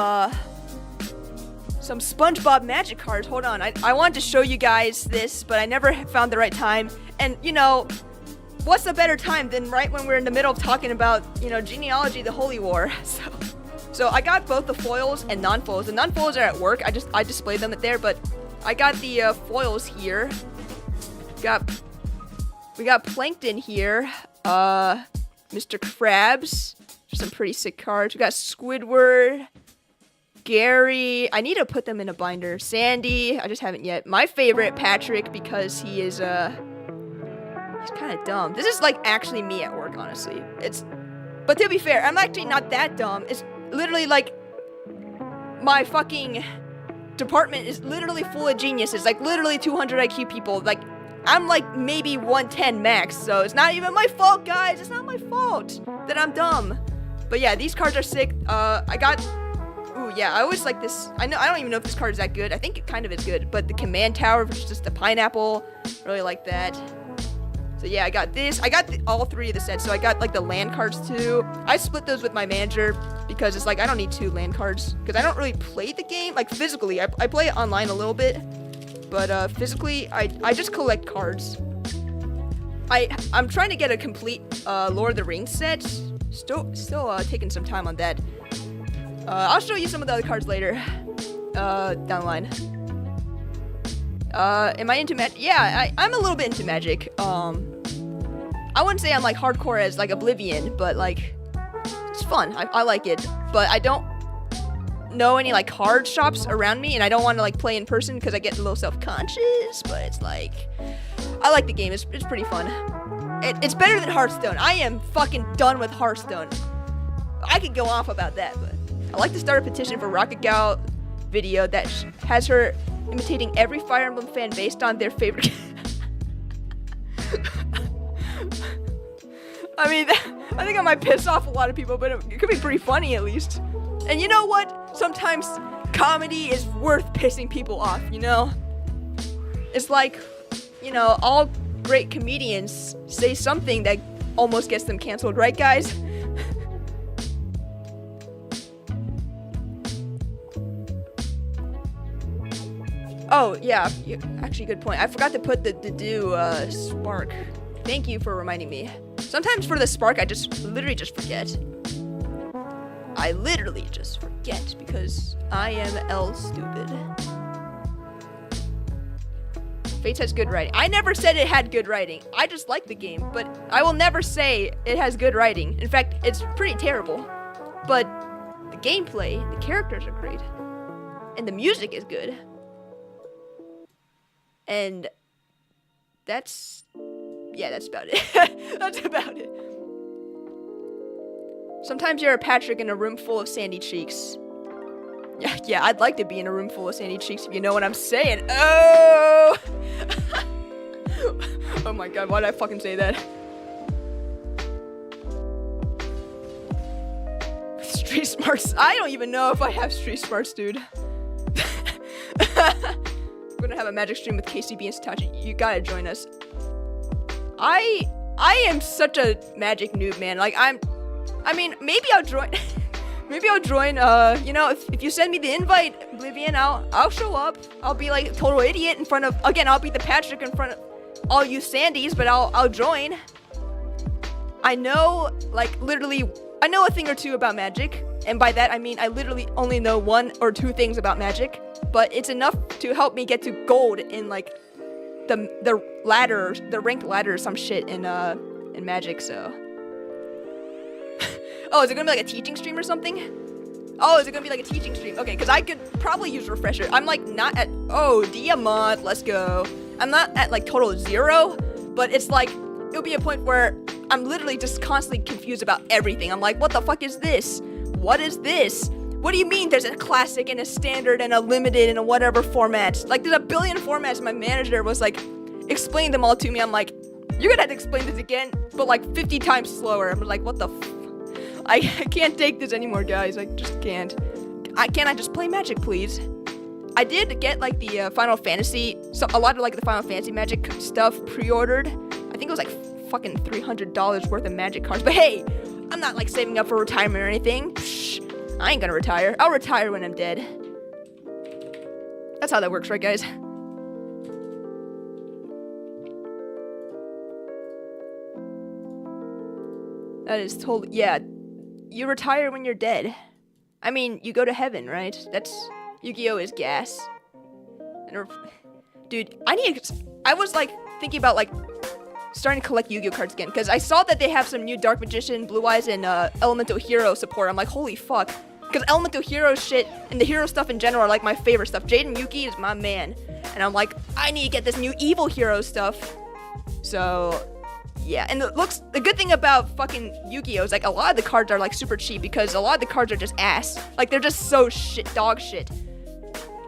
SpongeBob Magic cards. Hold on, I wanted to show you guys this, but I never found the right time. And, you know, what's a better time than right when we're in the middle of talking about, you know, genealogy, the Holy War. So I got both the foils and non-foils. The non-foils are at work. I displayed them there, but I got the foils here. We got Plankton here. Mr. Krabs. Some pretty sick cards. We got Squidward. Gary. I need to put them in a binder. Sandy. I just haven't yet. My favorite, Patrick, because he is he's kind of dumb. This is like actually me at work, honestly. But to be fair, I'm actually not that dumb. It's literally like my fucking department is literally full of geniuses, like literally 200 IQ people. Like, I'm like maybe 110 max, so it's not even my fault, guys. It's not my fault that I'm dumb. But yeah, these cards are sick. Ooh, yeah, I always like this. I don't even know if this card is that good. I think it kind of is good, but the command tower, which is just the pineapple, really like that. So yeah, I got this. I got all three of the sets. So I got like the land cards too. I split those with my manager because it's like I don't need 2 land cards because I don't really play the game. Like physically, I play it online a little bit, but physically, I just collect cards. I'm trying to get a complete Lord of the Rings set. Still taking some time on that. I'll show you some of the other cards later down the line. Am I into Magic? Yeah, I'm a little bit into Magic. I wouldn't say I'm like hardcore as like Oblivion, but like it's fun. I like it, but I don't know any like card shops around me, and I don't want to like play in person because I get a little self-conscious. But it's like I like the game. It's pretty fun. It's better than Hearthstone. I am fucking done with Hearthstone. I could go off about that, but I like to start a petition for Rocket Gal video that has her imitating every Fire Emblem fan based on their favorite. I mean, I think I might piss off a lot of people, but it could be pretty funny at least. And you know what? Sometimes comedy is worth pissing people off, you know? It's like, you know, all great comedians say something that almost gets them canceled, right, guys? Oh, yeah, actually, good point. I forgot to put the DEDUE spark. Thank you for reminding me. Sometimes for the spark, I literally just forget. I literally just forget because I am L stupid. Fates has good writing. I never said it had good writing. I just like the game, but I will never say it has good writing. In fact, it's pretty terrible. But the gameplay, the characters are great. And the music is good. And that's about it. That's about it. Sometimes you're a Patrick in a room full of sandy cheeks. Yeah, I'd like to be in a room full of sandy cheeks if you know what I'm saying. Oh! Oh my god, why did I fucking say that? Street smarts. I don't even know if I have street smarts, dude. We're gonna have a magic stream with KCB and Satachi. You gotta join us. I am such a magic noob, man. Like I mean, maybe I'll join. Maybe I'll join, you know, if you send me the invite, Oblivion, I'll show up. I'll be like a total idiot in front of, again, I'll be the Patrick in front of all you Sandys, but I'll join. I know, like, literally, I know a thing or two about magic, and by that I mean I literally only know 1 or 2 things about magic, but it's enough to help me get to gold in, like, the ladder, the ranked ladder or some shit in magic, so. Oh, is it gonna be like a teaching stream or something? Oh, is it gonna be like a teaching stream? Okay, because I could probably use refresher. I'm like not at, oh, Diamond, let's go. I'm not at like total 0, but it's like, it'll be a point where I'm literally just constantly confused about everything. I'm like, what the fuck is this? What is this? What do you mean there's a classic and a standard and a limited and a whatever format? Like, there's a billion formats. My manager was like, explain them all to me. I'm like, you're gonna have to explain this again, but like 50 times slower. I'm like, what the I can't take this anymore, guys. I just can't. Can't I just play Magic, please? I did get like the Final Fantasy, so a lot of like the Final Fantasy Magic stuff pre-ordered. I think it was like fucking $300 worth of Magic cards. But hey, I'm not like saving up for retirement or anything. Psh, I ain't gonna retire. I'll retire when I'm dead. That's how that works, right, guys? That is totally, yeah. You retire when you're dead. I mean, you go to heaven, right? That's, Yu-Gi-Oh! Is gas. Dude, I was like thinking about like starting to collect Yu-Gi-Oh! Cards again, because I saw that they have some new Dark Magician, Blue Eyes, and Elemental Hero support. I'm like, holy fuck. Because Elemental Hero shit and the hero stuff in general are like my favorite stuff. Jaden Yuki is my man. And I'm like, I need to get this new evil hero stuff. So, yeah. And the good thing about fucking Yu-Gi-Oh! Is like a lot of the cards are like super cheap because a lot of the cards are just ass. Like they're just so shit, dog shit.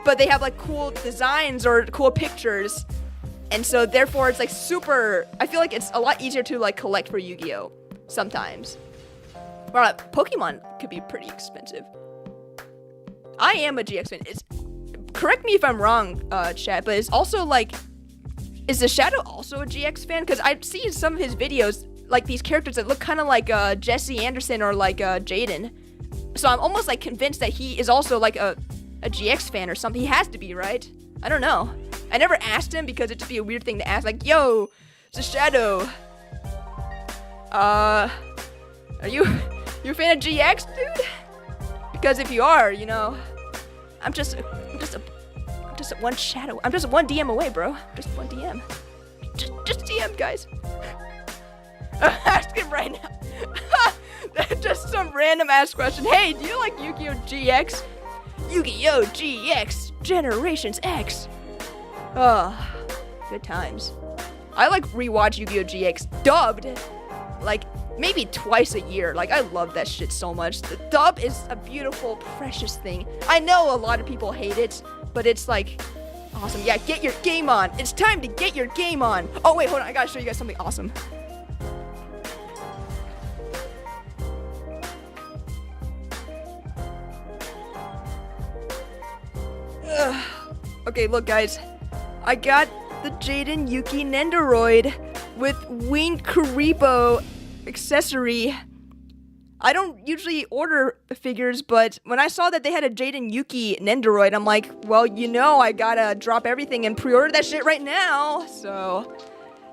But they have like cool designs or cool pictures. And so therefore it's like super, I feel like it's a lot easier to like collect for Yu-Gi-Oh! Sometimes. Well, Pokemon could be pretty expensive. I am a GX fan. Correct me if I'm wrong, chat, but it's also like, is the Shadow also a GX fan? Because I've seen some of his videos, like these characters that look kind of like Jesse Anderson or like Jaden. So I'm almost like convinced that he is also like a GX fan or something. He has to be, right? I don't know. I never asked him because it'd just be a weird thing to ask. Like, yo, it's a Shadow. Are you a fan of GX, dude? Because if you are, you know, I'm just one Shadow. I'm just one DM away, bro. Just one DM. Just DM, guys. Ask him right now. Just some random ass question. Hey, do you like Yu-Gi-Oh! GX? Yu-Gi-Oh! GX Generations X. Oh, good times. I like rewatch Yu-Gi-Oh! GX dubbed, like maybe twice a year. Like I love that shit so much. The dub is a beautiful, precious thing. I know a lot of people hate it, but it's like awesome. Yeah, get your game on. It's time to get your game on. Oh wait, hold on. I gotta show you guys something awesome. Okay, look guys. I got the Jaden Yuki Nendoroid with Winged Kuribo accessory. I don't usually order figures, but when I saw that they had a Jaden Yuki Nendoroid, I'm like, well, you know, I gotta drop everything and pre-order that shit right now. So,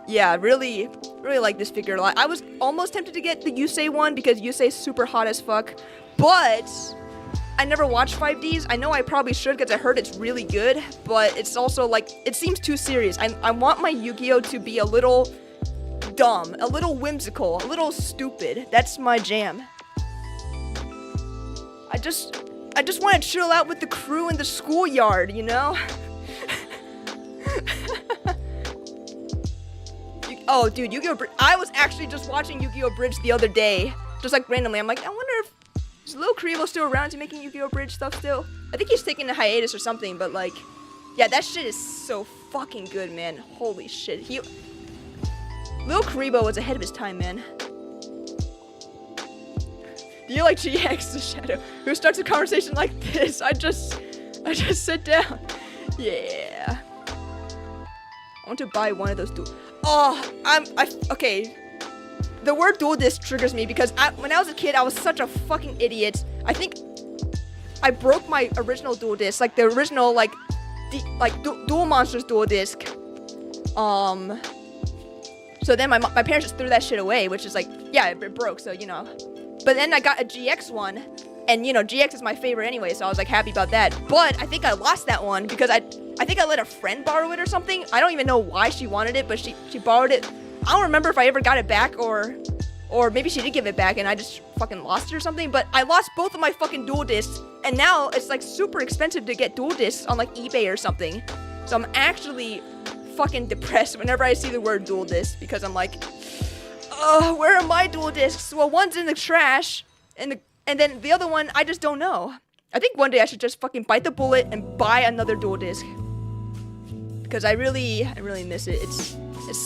yeah, really like this figure a lot. I was almost tempted to get the Yusei one because Yusei's super hot as fuck, but I never watched 5Ds. I know I probably should because I heard it's really good, but it's also like, it seems too serious. I want my Yu-Gi-Oh! To be a little dumb, a little whimsical, a little stupid. That's my jam. I just want to chill out with the crew in the schoolyard, you know? Oh, dude, Yu-Gi-Oh! I was actually just watching Yu-Gi-Oh! Bridge the other day, just like randomly. I'm like, I wonder if is Lil Kuribo still around? Is he making Yu-Gi-Oh! Bridge stuff still? I think he's taking a hiatus or something, but like, yeah, that shit is so fucking good, man. Holy shit. Lil Kuribo was ahead of his time, man. Do you like GX the Shadow? Who starts a conversation like this? I just sit down. Yeah. I want to buy one of those dual. Oh, okay. The word dual disc triggers me because when I was a kid, I was such a fucking idiot. I think I broke my original dual disc, like the original Dual Monsters dual disc. So then my parents just threw that shit away, which is like, yeah, it broke, so, you know. But then I got a GX one, and, you know, GX is my favorite anyway, so I was, like, happy about that. But I think I lost that one because I think I let a friend borrow it or something. I don't even know why she wanted it, but she borrowed it. I don't remember if I ever got it back, or maybe she did give it back and I just fucking lost it or something. But I lost both of my fucking dual discs, and now it's, like, super expensive to get dual discs on, like, eBay or something. So I'm actually fucking depressed whenever I see the word dual disc, because I'm like, where are my dual discs? Well, one's in the trash, and then the other one, I just don't know. I think one day I should just fucking bite the bullet and buy another dual disc, because I really miss it. It's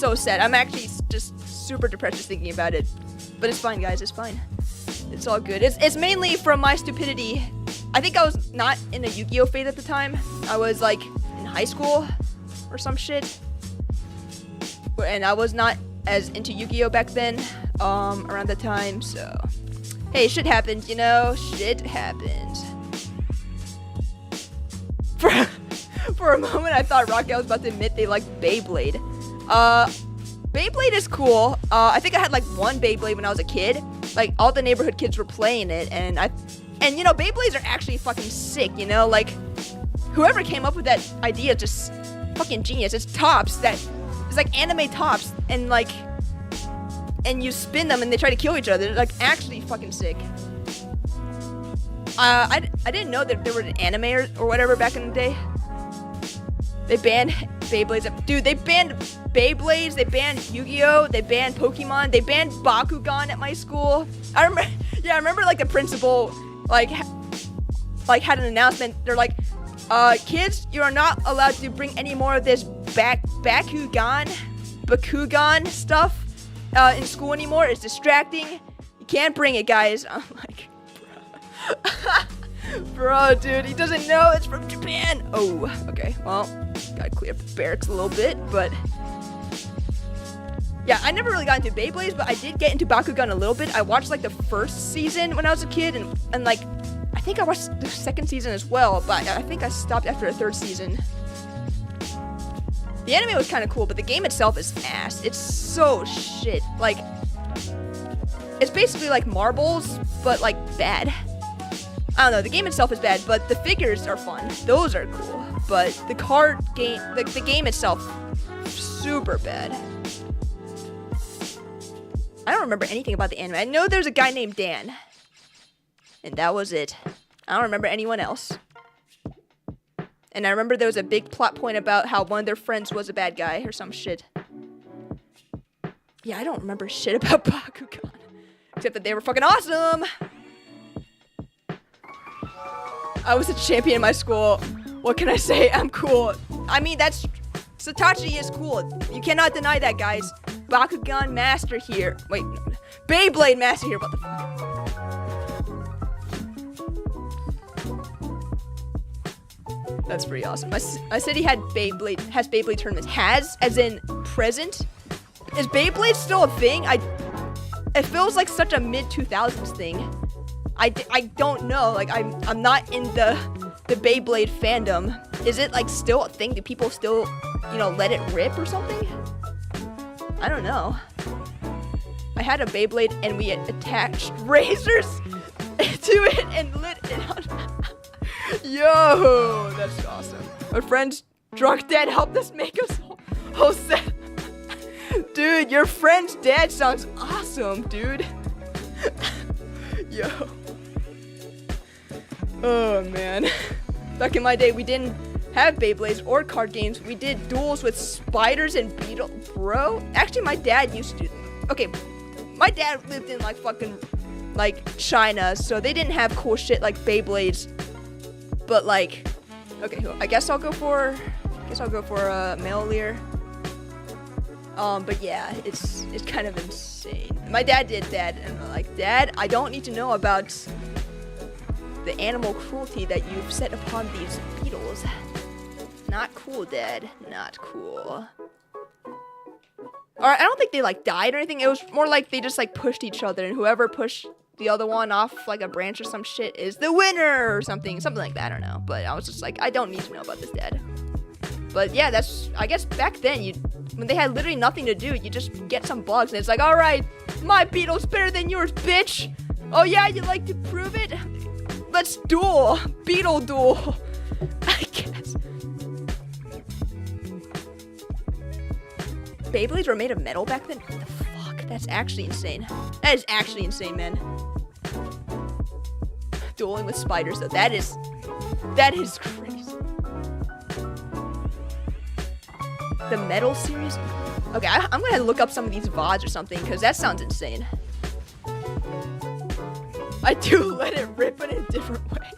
so sad. I'm actually just super depressed just thinking about it, but it's fine, guys. It's fine. It's all good. It's mainly from my stupidity. I think I was not in a Yu-Gi-Oh phase at the time. I was like in high school or some shit, and I was not as into Yu-Gi-Oh back then, around that time, so hey, shit happens, you know. Shit happens. For a moment I thought Raquel was about to admit they like Beyblade. Beyblade is cool. I think I had like one Beyblade when I was a kid. Like, all the neighborhood kids were playing it, and you know, Beyblades are actually fucking sick, you know. Like, whoever came up with that idea just fucking genius. It's tops it's like anime tops, and like, and you spin them and they try to kill each other. They're like actually fucking sick. I didn't know that there were an anime or whatever back in the day. They banned Beyblades. Dude, they banned Beyblades, they banned Yu-Gi-Oh, they banned Pokemon, they banned Bakugan at my school. I remember like the principal like had an announcement. They're like, kids, you are not allowed to bring any more of this Bakugan stuff in school anymore. It's distracting. You can't bring it, guys. I'm like, bro, dude, he doesn't know it's from Japan. Oh, okay, well, gotta clear up the barracks a little bit, but yeah, I never really got into Beyblades, but I did get into Bakugan a little bit. I watched like the first season when I was a kid, and like, I think I watched the second season as well, but I think I stopped after the third season. The anime was kind of cool, but the game itself is ass. It's so shit. Like, it's basically like marbles, but like bad. I don't know, the game itself is bad, but the figures are fun. Those are cool. But the card game, the game itself, super bad. I don't remember anything about the anime. I know there's a guy named Dan, and that was it. I don't remember anyone else. And I remember there was a big plot point about how one of their friends was a bad guy or some shit. Yeah, I don't remember shit about Bakugan, except that they were fucking awesome. I was a champion in my school. What can I say? I'm cool. I mean, Satachi is cool. You cannot deny that, guys. Bakugan Master here. Wait, no. Beyblade Master here. What the fuck? That's pretty awesome. My city has Beyblade tournaments. Has, as in present? Is Beyblade still a thing? It feels like such a mid-2000s thing. I don't know. Like, I'm not in the Beyblade fandom. Is it like still a thing? Do people still, you know, let it rip or something? I don't know. I had a Beyblade and we attached razors to it and lit it on. Yo, that's awesome. My friend's drunk dad helped us make us whole set. Dude, your friend's dad sounds awesome, dude. Yo. Oh, man. Back in my day, we didn't have Beyblades or card games. We did duels with spiders and beetles. Bro, actually, my dad used to. Okay, my dad lived in, like, fucking, like, China, so they didn't have cool shit like Beyblades. But, like, okay, I guess I'll go for Melier. But yeah, it's kind of insane. My dad did that, and I'm like, Dad, I don't need to know about the animal cruelty that you've set upon these beetles. Not cool, Dad. Not cool. Alright, I don't think they, like, died or anything. It was more like they just, like, pushed each other, and whoever pushed the other one off like a branch or some shit is the winner or something like that. I don't know. But I was just like, I don't need to know about this dad. But yeah, that's, I guess back then, when they had literally nothing to do, you just get some bugs and it's like, all right, my beetle's better than yours, bitch. Oh yeah, you like to prove it? Let's duel. Beetle duel. I guess. Beyblades were made of metal back then? What the fuck? That's actually insane. That is actually insane, man. Dueling with spiders, though. That is crazy. The metal series? Okay, I'm gonna look up some of these VODs or something, because that sounds insane. I do let it rip, but in a different way.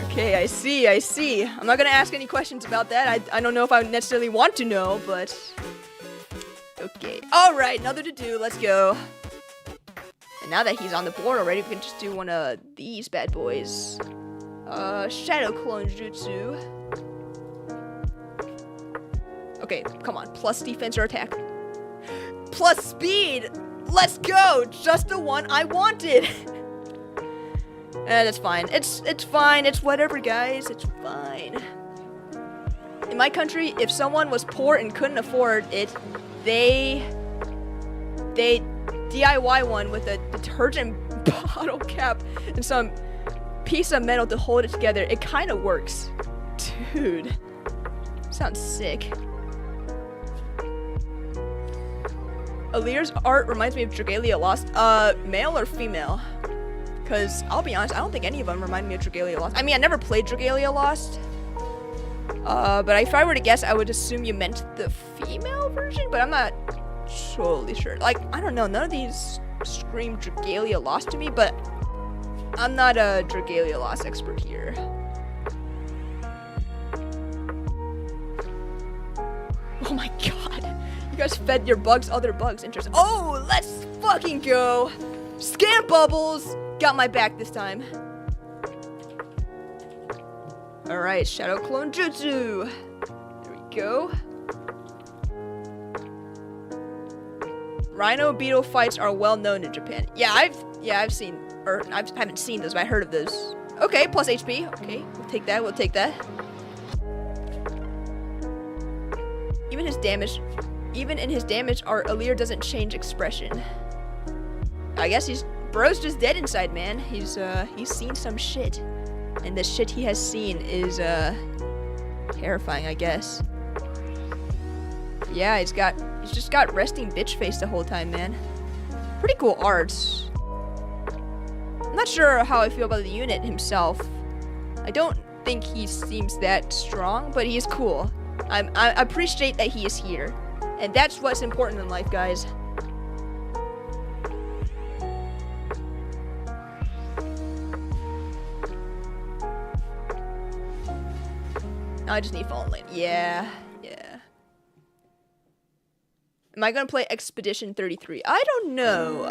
Okay, I see. I'm not gonna ask any questions about that. I don't know if I necessarily want to know, but... Okay. Alright, another to do. Let's go. And now that he's on the board already, we can just do one of these bad boys. Shadow Clone Jutsu. Okay, come on. Plus defense or attack. Plus speed! Let's go! Just the one I wanted! That's fine. It's fine. It's whatever, guys. It's fine. In my country, if someone was poor and couldn't afford it, they DIY one with a detergent bottle cap and some piece of metal to hold it together. It kind of works. Dude. Sounds sick. Alir's art reminds me of Dragalia Lost. Male or female? Because, I'll be honest, I don't think any of them remind me of Dragalia Lost. I mean, I never played Dragalia Lost. But if I were to guess, I would assume you meant the female version, but I'm not totally sure. Like, I don't know, none of these scream Dragalia Lost to me, but I'm not a Dragalia Lost expert here. Oh my god. You guys fed your bugs other bugs. Interesting. Oh, let's fucking go. Scam Bubbles. Got my back this time. Alright, Shadow Clone Jutsu. There we go. Rhino beetle fights are well known in Japan. Yeah, I've seen, or I haven't seen those, but I heard of those. Okay, plus HP. Okay, we'll take that. Even in his damage, our Alir doesn't change expression. I guess bro's just dead inside, man. He's seen some shit. And the shit he has seen is, terrifying, I guess. Yeah, he's just got resting bitch face the whole time, man. Pretty cool arts. I'm not sure how I feel about the unit himself. I don't think he seems that strong, but he is cool. I appreciate that he is here. And that's what's important in life, guys. I just need Fallen Lane. Yeah. Am I gonna play Expedition 33? I don't know.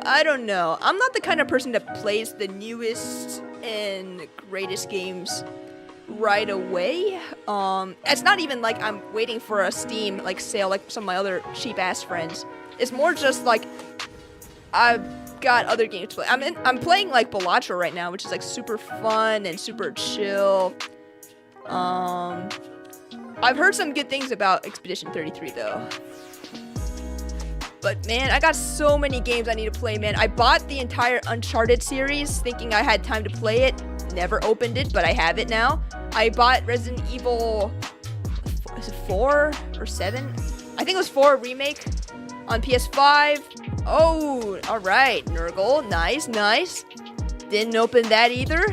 I'm not the kind of person that plays the newest and greatest games right away. It's not even like I'm waiting for a Steam sale like some of my other cheap ass friends. It's more just like I've got other games to play. I'm playing like Balatro right now, which is like super fun and super chill. I've heard some good things about Expedition 33 though. But man, I got so many games I need to play, man. I bought the entire Uncharted series thinking I had time to play it. Never opened it, but I have it now. I bought Resident Evil, is it 4 or 7? I think it was 4 remake on PS5. Oh, alright, Nurgle, nice. Didn't open that either.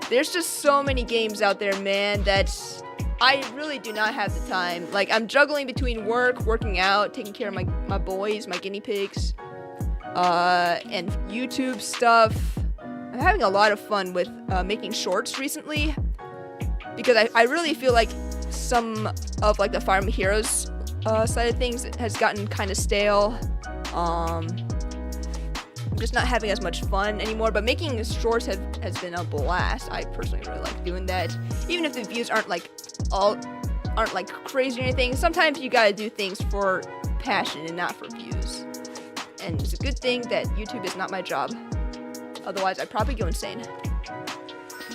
There's just so many games out there, man, that's... I really do not have the time. Like, I'm juggling between work, working out, taking care of my boys, my guinea pigs, and YouTube stuff. I'm having a lot of fun with making shorts recently, because I really feel like some of like the Fire Emblem Heroes side of things has gotten kind of stale. I'm just not having as much fun anymore, but making shorts has been a blast. I personally really like doing that, even if the views aren't like crazy or anything. Sometimes you gotta do things for passion and not for views. And it's a good thing that YouTube is not my job. Otherwise, I'd probably go insane.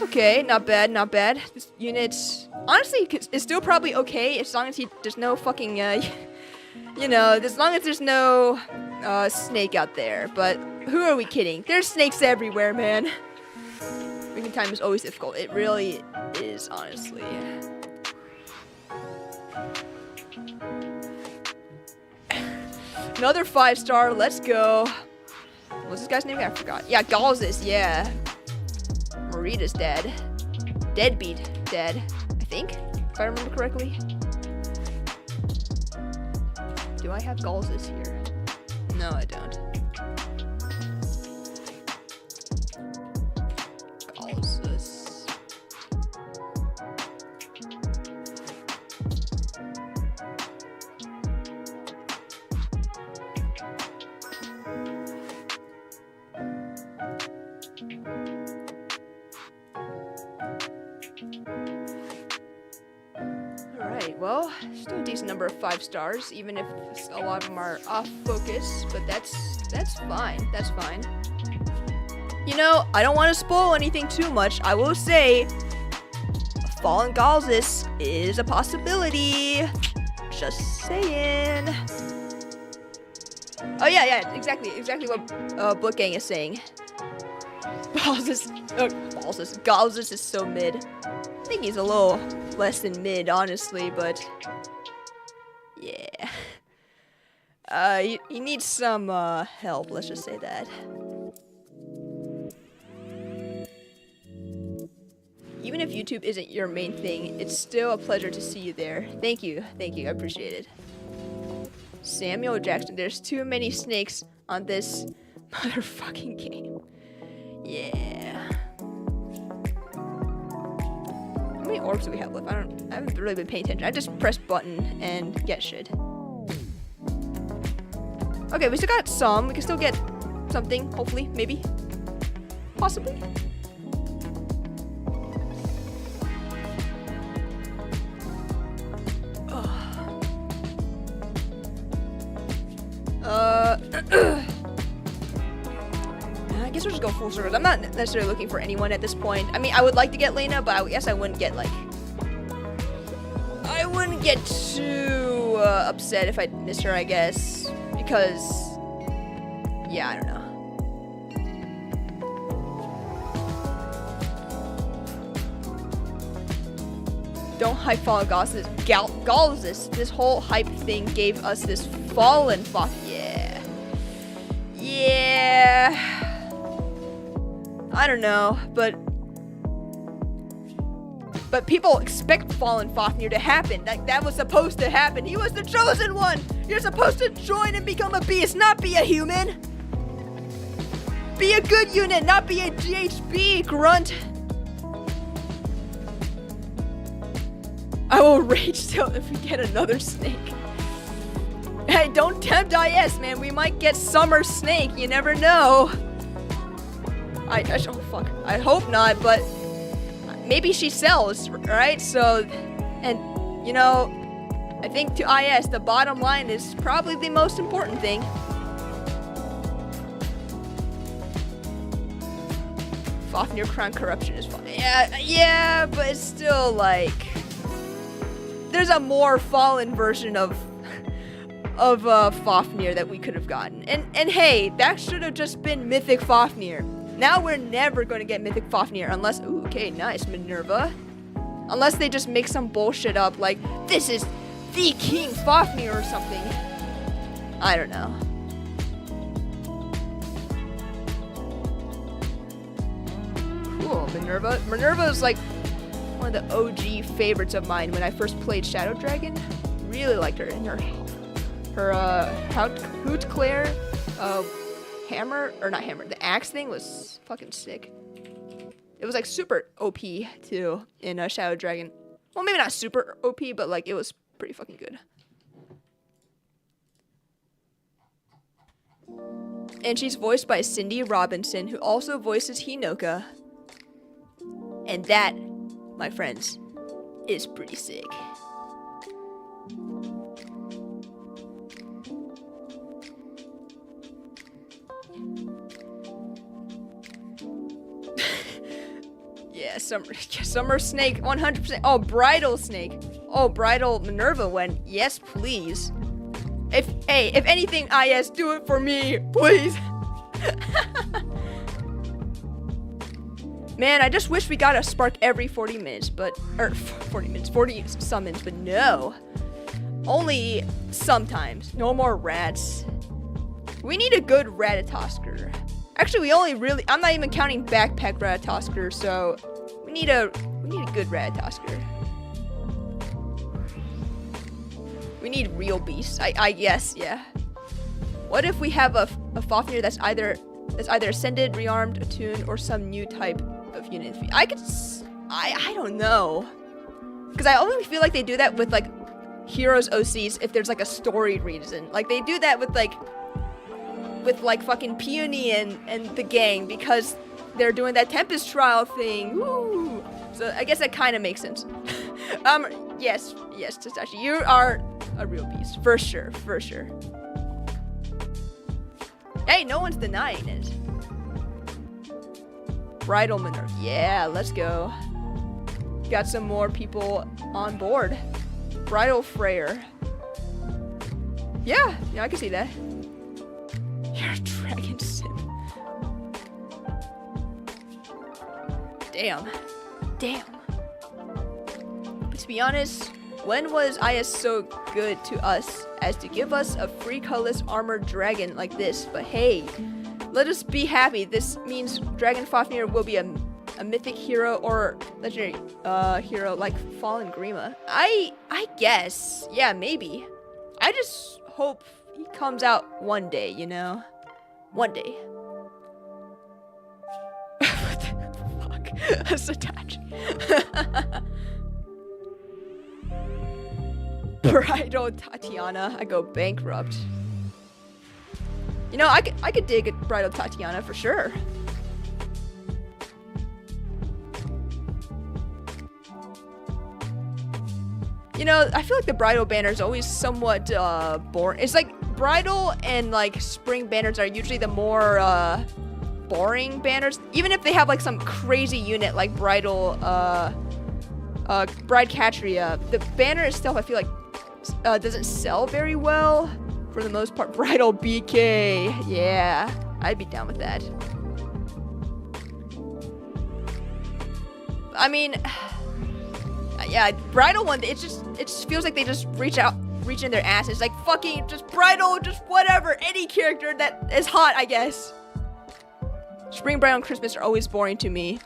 Okay, not bad, not bad. This unit's honestly, it's still probably okay as long as there's no fucking, you know, as long as there's no snake out there. But who are we kidding? There's snakes everywhere, man. Making time is always difficult. It really is, honestly. Another 5-star. Let's go. What's this guy's name? I forgot. Yeah, Galzus. Yeah. Marita's dead. Deadbeat dead, I think, if I remember correctly. Do I have Galzus here? No, I don't. Galzus. Alright, well, still a decent number of 5 stars, even if a lot of them are off focus, but that's fine. That's fine. You know, I don't want to spoil anything too much. I will say Fallen Galzus is a possibility. Just saying. Oh yeah, exactly what Bookgang is saying. Galzus is so mid. I think he's a little less than mid, honestly, but yeah. He needs some help, let's just say that. Even if YouTube isn't your main thing, it's still a pleasure to see you there. Thank you, I appreciate it. Samuel Jackson, there's too many snakes on this motherfucking game. Yeah. How many orbs do we have left? I haven't really been paying attention. I just press button and get shit. Okay, we still got some. We can still get something, hopefully, maybe. Possibly. I guess we'll just go full circle. I'm not necessarily looking for anyone at this point. I mean, I would like to get Lena, but I guess I wouldn't get, like... I wouldn't get too upset if I missed her, I guess. Because... yeah, I don't know. Don't hype Fallen Galzus. This whole hype thing gave us this Fallen Fox. Yeah. I don't know, but people expect Fallen Fafnir to happen. That was supposed to happen. He was the chosen one. You're supposed to join and become a beast, not be a human. Be a good unit, not be a GHB grunt. I will rage till if we get another snake. Hey, don't tempt IS, man. We might get Summer Snake. You never know. Oh, fuck. I hope not, but maybe she sells, right? So, and, you know, I think to IS, the bottom line is probably the most important thing. Fafnir Crown Corruption is fun. Yeah, but it's still like... there's a more fallen version of Fafnir that we could have gotten. And hey, that should have just been Mythic Fafnir. Now we're never going to get Mythic Fafnir unless... ooh, okay, nice, Minerva. Unless they just make some bullshit up like, this is the King Fafnir or something. I don't know. Cool, Minerva. Minerva is like one of the OG favorites of mine when I first played Shadow Dragon. Really liked her. And her Hoot Claire hammer, or not hammer, the axe thing was fucking sick. It was like super OP too in Shadow Dragon. Well, maybe not super OP, but like it was pretty fucking good. And she's voiced by Cindy Robinson, who also voices Hinoka. And that, my friends, is pretty sick. Yeah, Summer Snake, 100%. Oh, Bridal Snake. Oh, Bridal Minerva went. Yes, please. If anything, IS, do it for me, please. Man, I just wish we got a spark every 40 minutes, but 40 summons, but no. Only sometimes. No more rats. We need a good Ratatosker. Actually, I'm not even counting backpack Ratatosker, so we need a good Ratatosker. We need real beasts. I guess, yeah. What if we have a Fafnir that's either ascended, rearmed, attuned, or some new type of unit? I don't know. Because I only feel like they do that with like heroes OCs if there's like a story reason. Like they do that with fucking Peony and the gang because they're doing that Tempest trial thing. Woo! So I guess that kind of makes sense. Yes, Testashi, you are a real beast for sure. Hey, no one's denying it. Bridal Minerva. Yeah, let's go. Got some more people on board. Bridal Freyr. Yeah, I can see that. You're a dragon sim. Damn. But to be honest, when was IS so good to us as to give us a free colorless armored dragon like this? But hey, let us be happy. This means Dragon Fafnir will be a mythic hero or legendary hero like Fallen Grima. I guess. Yeah, maybe. I just hope he comes out one day, you know? One day. What the fuck? That's attached. Bridal Tatiana. I go bankrupt. You know, I could dig a Bridal Tatiana for sure. You know, I feel like the bridal banner is always somewhat boring. It's like bridal and like spring banners are usually the more boring banners. Even if they have like some crazy unit like bridal Bride Catria, the banner itself I feel like doesn't sell very well for the most part. Bridal BK, yeah, I'd be down with that. I mean, yeah, bridal one, it just feels like they just reach in their asses, like fucking just bridal, just whatever, any character that is hot, I guess. Spring, bridal, and Christmas are always boring to me.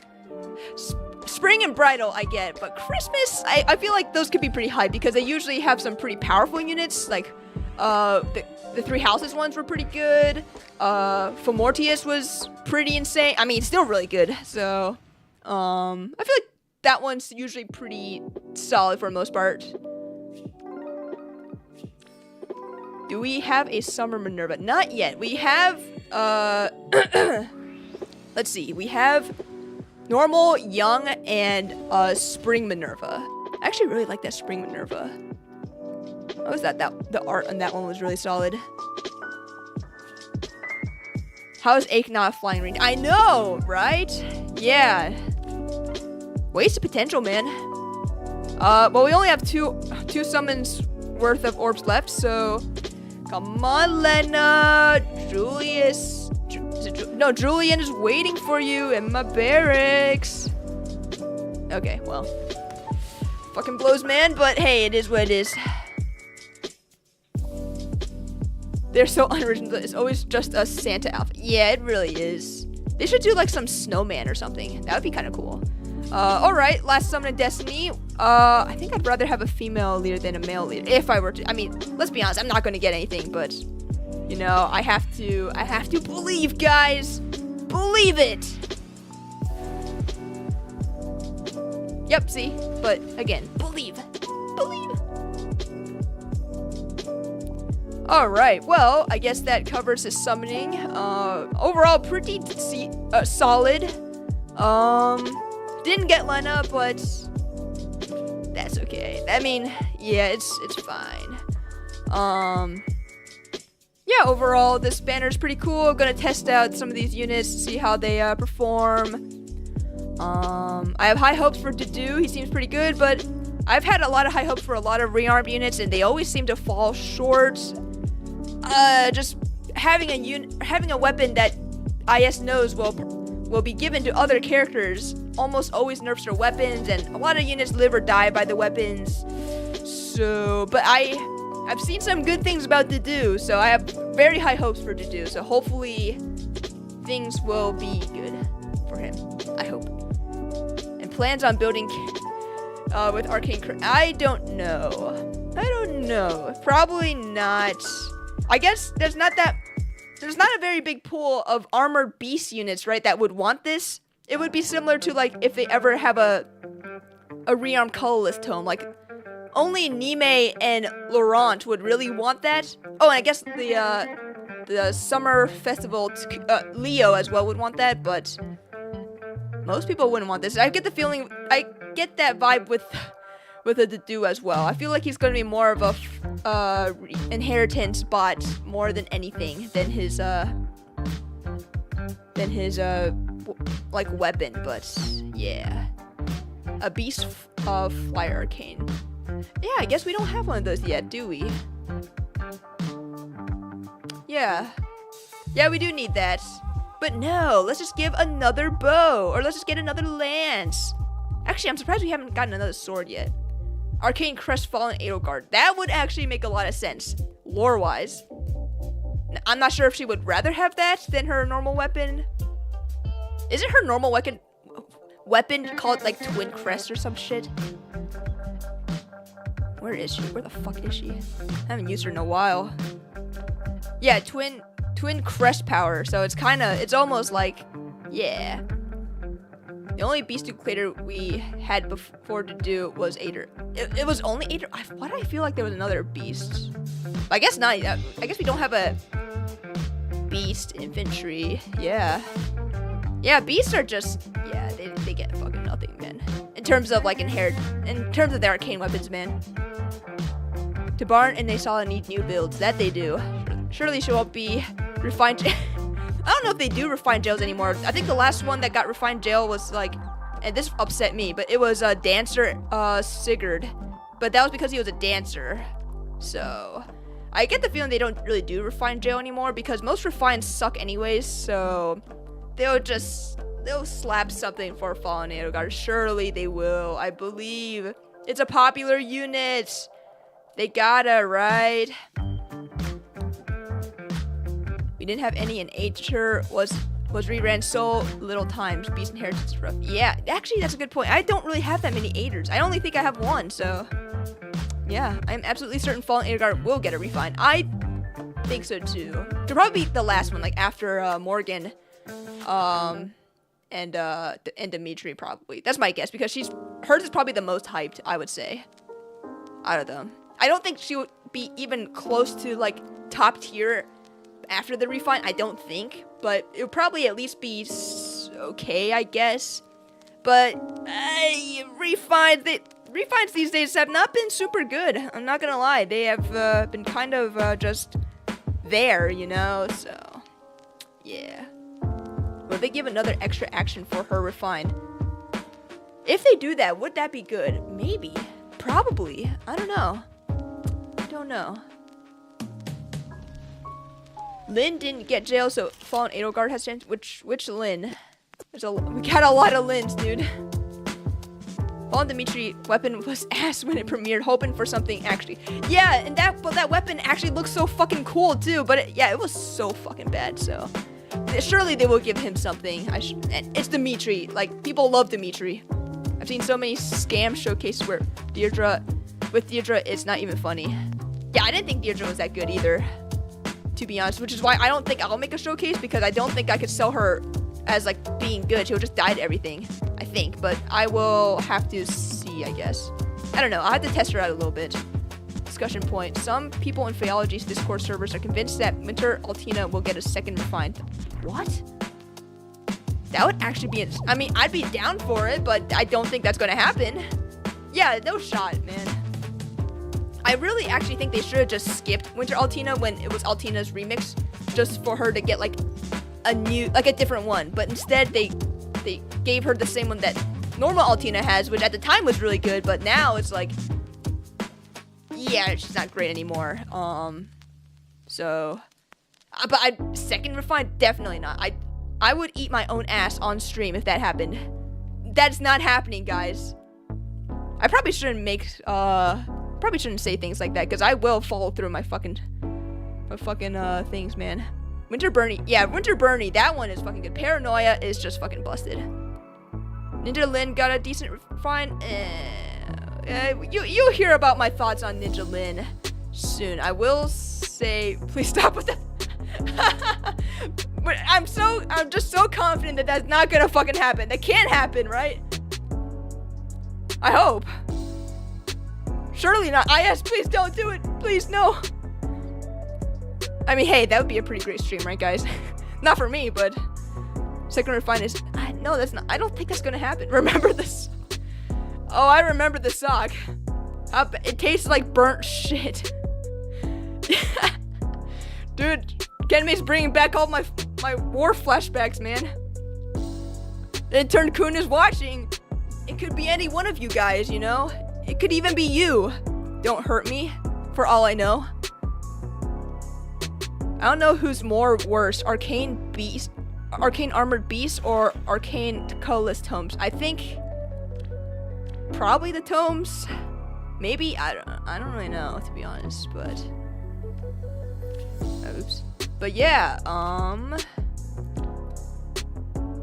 Spring and bridal I get, but Christmas, I feel like those could be pretty hype because they usually have some pretty powerful units, like the Three Houses ones were pretty good. Fomortius was pretty insane. I mean, it's still really good, so I feel like that one's usually pretty solid for the most part. Do we have a Summer Minerva? Not yet. We have, let's see. We have normal, young, and Spring Minerva. I actually really like that Spring Minerva. What was that? The art on that one was really solid. How is Ache not a flying range? I know, right? Yeah. Waste of potential, man. Well, we only have two summons worth of orbs left, so come on, Lena. Julian is waiting for you in my barracks. Okay, well, fucking blows, man. But hey, it is what it is. They're so unoriginal. It's always just a Santa outfit. Yeah, it really is. They should do like some snowman or something. That would be kind of cool. Alright, last summon of Destiny. I think I'd rather have a female leader than a male leader. If I were to, I mean, let's be honest, I'm not going to get anything, but, you know, I have to believe, guys. Believe it. Yep, see? But, again, believe. Alright, well, I guess that covers the summoning. Overall, pretty solid. Didn't get Lena, but that's okay. I mean, yeah, it's fine. Yeah, overall, this banner is pretty cool. I'm gonna test out some of these units to see how they perform. I have high hopes for DEDUE. He seems pretty good, but I've had a lot of high hopes for a lot of rearmed units, and they always seem to fall short. Just having a weapon that IS knows will be given to other characters almost always nerfs their weapons, and a lot of units live or die by the weapons. So, but I've seen some good things about DEDUE, so I have very high hopes for DEDUE. So hopefully things will be good for him. I hope. And plans on building with arcane. I don't know. Probably not. I guess there's not a very big pool of armored beast units, right, that would want this. It would be similar to like if they ever have a rearmed colorless tome, like only Nime and Laurent would really want that. Oh, and I guess the summer festival Leo as well would want that, but most people wouldn't want this. I get that vibe with a DEDUE as well. I feel like he's gonna be more of a inheritance bot more than anything than his like weapon. But yeah, a beast flyer arcane. Yeah, I guess we don't have one of those yet, do we? Yeah, we do need that. But no, let's just give another bow, or let's just get another lance. Actually, I'm surprised we haven't gotten another sword yet. Arcane Crestfallen Edelgard. That would actually make a lot of sense, lore-wise. I'm not sure if she would rather have that than her normal weapon. Isn't her normal weapon called like Twin Crest or some shit? Where is she? Where the fuck is she? I haven't used her in a while. Yeah, Twin Crest power. So it's almost like, yeah. The only beast duplicator we had before DEDUE was Ader. It was only Ader. Why do I feel like there was another beast? I guess not. I guess we don't have a beast infantry. Yeah. Yeah, beasts are just, yeah, they get fucking nothing, man. In terms of like in terms of their arcane weapons, man. To Barn and they saw need new builds. That they do. Surely she won't be refined. I don't know if they do refined jails anymore. I think the last one that got refined jail was like, and this upset me, but it was Dancer Sigurd. But that was because he was a dancer. So I get the feeling they don't really do refined jail anymore because most refined suck anyways. So they'll slap something for Fallen Edelgard. Surely they will. I believe it's a popular unit. They gotta, right? We didn't have any in Aether, was reran so little times. Beast Inheritance is rough. Yeah, actually that's a good point. I don't really have that many Aethers. I only think I have one, so yeah, I'm absolutely certain Fallen Edelgard will get a refine. I think so too. To probably be the last one, like after Morgan, and Dimitri probably. That's my guess because hers is probably the most hyped, I would say, out of them. I don't think she would be even close to like top tier after the refine, I don't think, but it would probably at least be okay, I guess. But refines these days have not been super good. I'm not gonna lie, they have been kind of just there, you know. So yeah. Will they give another extra action for her refined? If they do that, would that be good? Maybe, probably. I don't know. Lynn didn't get jail, so Fallen Edelgard has chance. Which Lynn? We got a lot of Lynns, dude. Fallen Dimitri weapon was ass when it premiered, hoping for something actually. Yeah, and that weapon actually looks so fucking cool too. But it was so fucking bad. So surely they will give him something. And it's Dimitri. Like people love Dimitri. I've seen so many scam showcases where Deirdre, it's not even funny. Yeah, I didn't think Deirdre was that good either, to be honest, which is why I don't think I'll make a showcase because I don't think I could sell her as like being good. She'll just die to everything, I think, but I will have to see, I guess. I don't know, I'll have to test her out a little bit. Discussion point. Some people in Phaeology's Discord servers are convinced that Winter Altina will get a second refined. What? That would actually be, I mean, I'd be down for it, but I don't think that's gonna happen. Yeah, no shot, man. I really actually think they should have just skipped Winter Altina when it was Altina's remix, just for her to get like a different one. But instead they they gave her the same one that normal Altina has, which at the time was really good, but now it's like, yeah, she's not great anymore. So, but second refined, definitely not. I would eat my own ass on stream if that happened. That's not happening, guys. I probably shouldn't say things like that, because I will follow through my fucking things, man. Winter Bernie, yeah, Winter Bernie, that one is fucking good. Paranoia is just fucking busted. Ninja Lin got a decent refine. You'll hear about my thoughts on Ninja Lin soon. I will say, please stop with that. But I'm just so confident that that's not gonna fucking happen. That can't happen, right? I hope. Surely not. IS, please don't do it. Please, no. I mean, hey, that would be a pretty great stream, right, guys? Not for me, but second refine is... no, that's not... I don't think that's gonna happen. Remember this? Oh, I remember the sock. It tastes like burnt shit. Dude, Kenmei's bringing back all my war flashbacks, man. Intern Kun is watching. It could be any one of you guys, you know? It could even be you. Don't hurt me, for all I know. I don't know who's worse, Arcane Armored Beast, or Arcane Colorless Tomes. I think probably the Tomes. Maybe, I don't really know, to be honest, but oops. But yeah,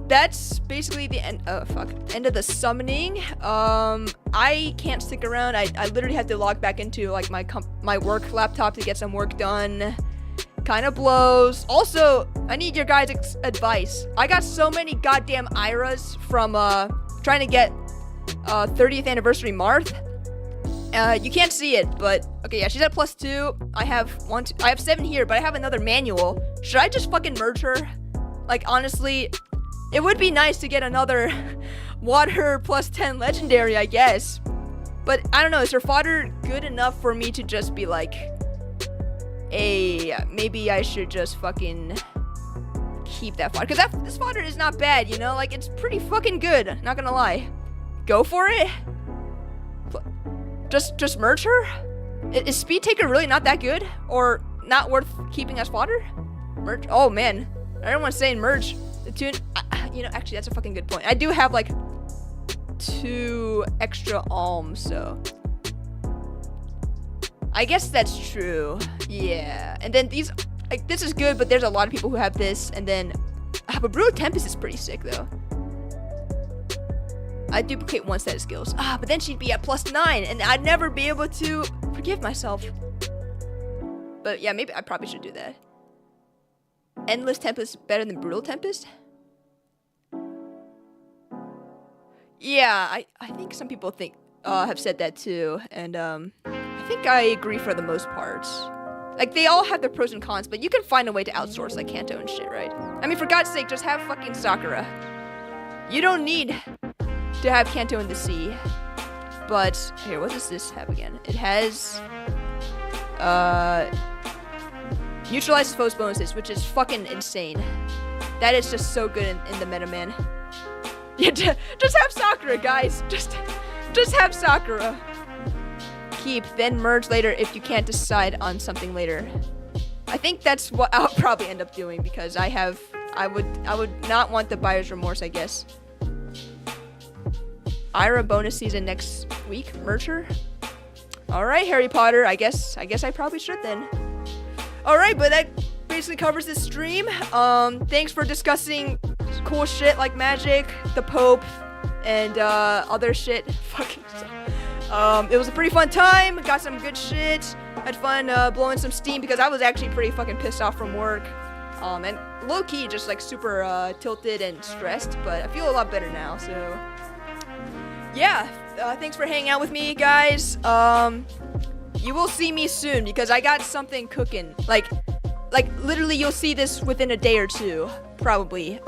that's basically the end. Oh fuck, end of the summoning. I can't stick around. I literally have to log back into like my work laptop to get some work done. Kind of blows. Also, I need your guys' advice. I got so many goddamn IRAs from trying to get 30th anniversary Marth. You can't see it, but okay, yeah, she's at +2. I have 7 here, but I have another manual. Should I just fucking merge her? Like, honestly, it would be nice to get another water +10 legendary, I guess. But I don't know, is her fodder good enough for me to just be like, hey, maybe I should just fucking keep that fodder? Because this fodder is not bad, you know? Like, it's pretty fucking good, not gonna lie. Go for it? Just merge her? Is Speed Taker really not that good? Or not worth keeping as fodder? Merge? Oh, man. I don't want to say merge. The tune... you know, actually, that's a fucking good point. I do have, like, 2 extra alms, so... I guess that's true. Yeah. And then these... like, this is good, but there's a lot of people who have this. And then... but Brutal Tempest is pretty sick, though. I'd duplicate 1 set of skills. But then she'd be at +9, and I'd never be able to forgive myself. But yeah, maybe I probably should do that. Endless Tempest better than Brutal Tempest? Yeah, I think some people have said that too, and I think I agree for the most part. Like, they all have their pros and cons, but you can find a way to outsource like Kanto and shit, right? I mean, for God's sake, just have fucking Sakura. You don't need to have Kanto in the sea. But here, what does this have again? It has neutralizes foes bonuses, which is fucking insane. That is just so good in the meta, man. Yeah, just have Sakura, guys. Just have Sakura. Keep, then merge later if you can't decide on something later. I think that's what I'll probably end up doing, because I would not want the buyer's remorse, I guess. Ira bonus season next week. Merge her. All right, Harry Potter. I guess I probably should then. All right, but that basically covers this stream. Thanks for discussing cool shit like magic, the Pope, and other shit. Fucking. It was a pretty fun time. Got some good shit. Had fun blowing some steam because I was actually pretty fucking pissed off from work. And low key just like super tilted and stressed, but I feel a lot better now. So. Yeah, thanks for hanging out with me, guys. You will see me soon because I got something cooking. Like literally you'll see this within a day or two, probably.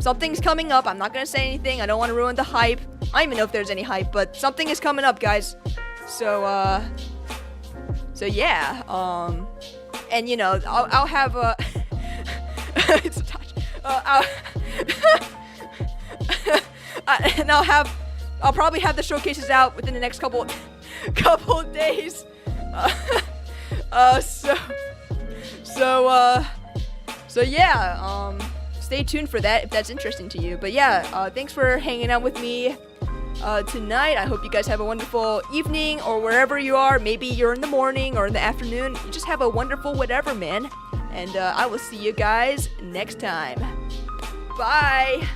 Something's coming up. I'm not gonna say anything. I don't want to ruin the hype. I don't even know if there's any hype, but something is coming up, guys. So yeah. And you know, I'll have a it's a touch. and I'll probably have the showcases out within the next couple of days. So yeah, stay tuned for that if that's interesting to you. But yeah, thanks for hanging out with me tonight. I hope you guys have a wonderful evening or wherever you are. Maybe you're in the morning or in the afternoon. You just have a wonderful whatever, man. And I will see you guys next time. Bye.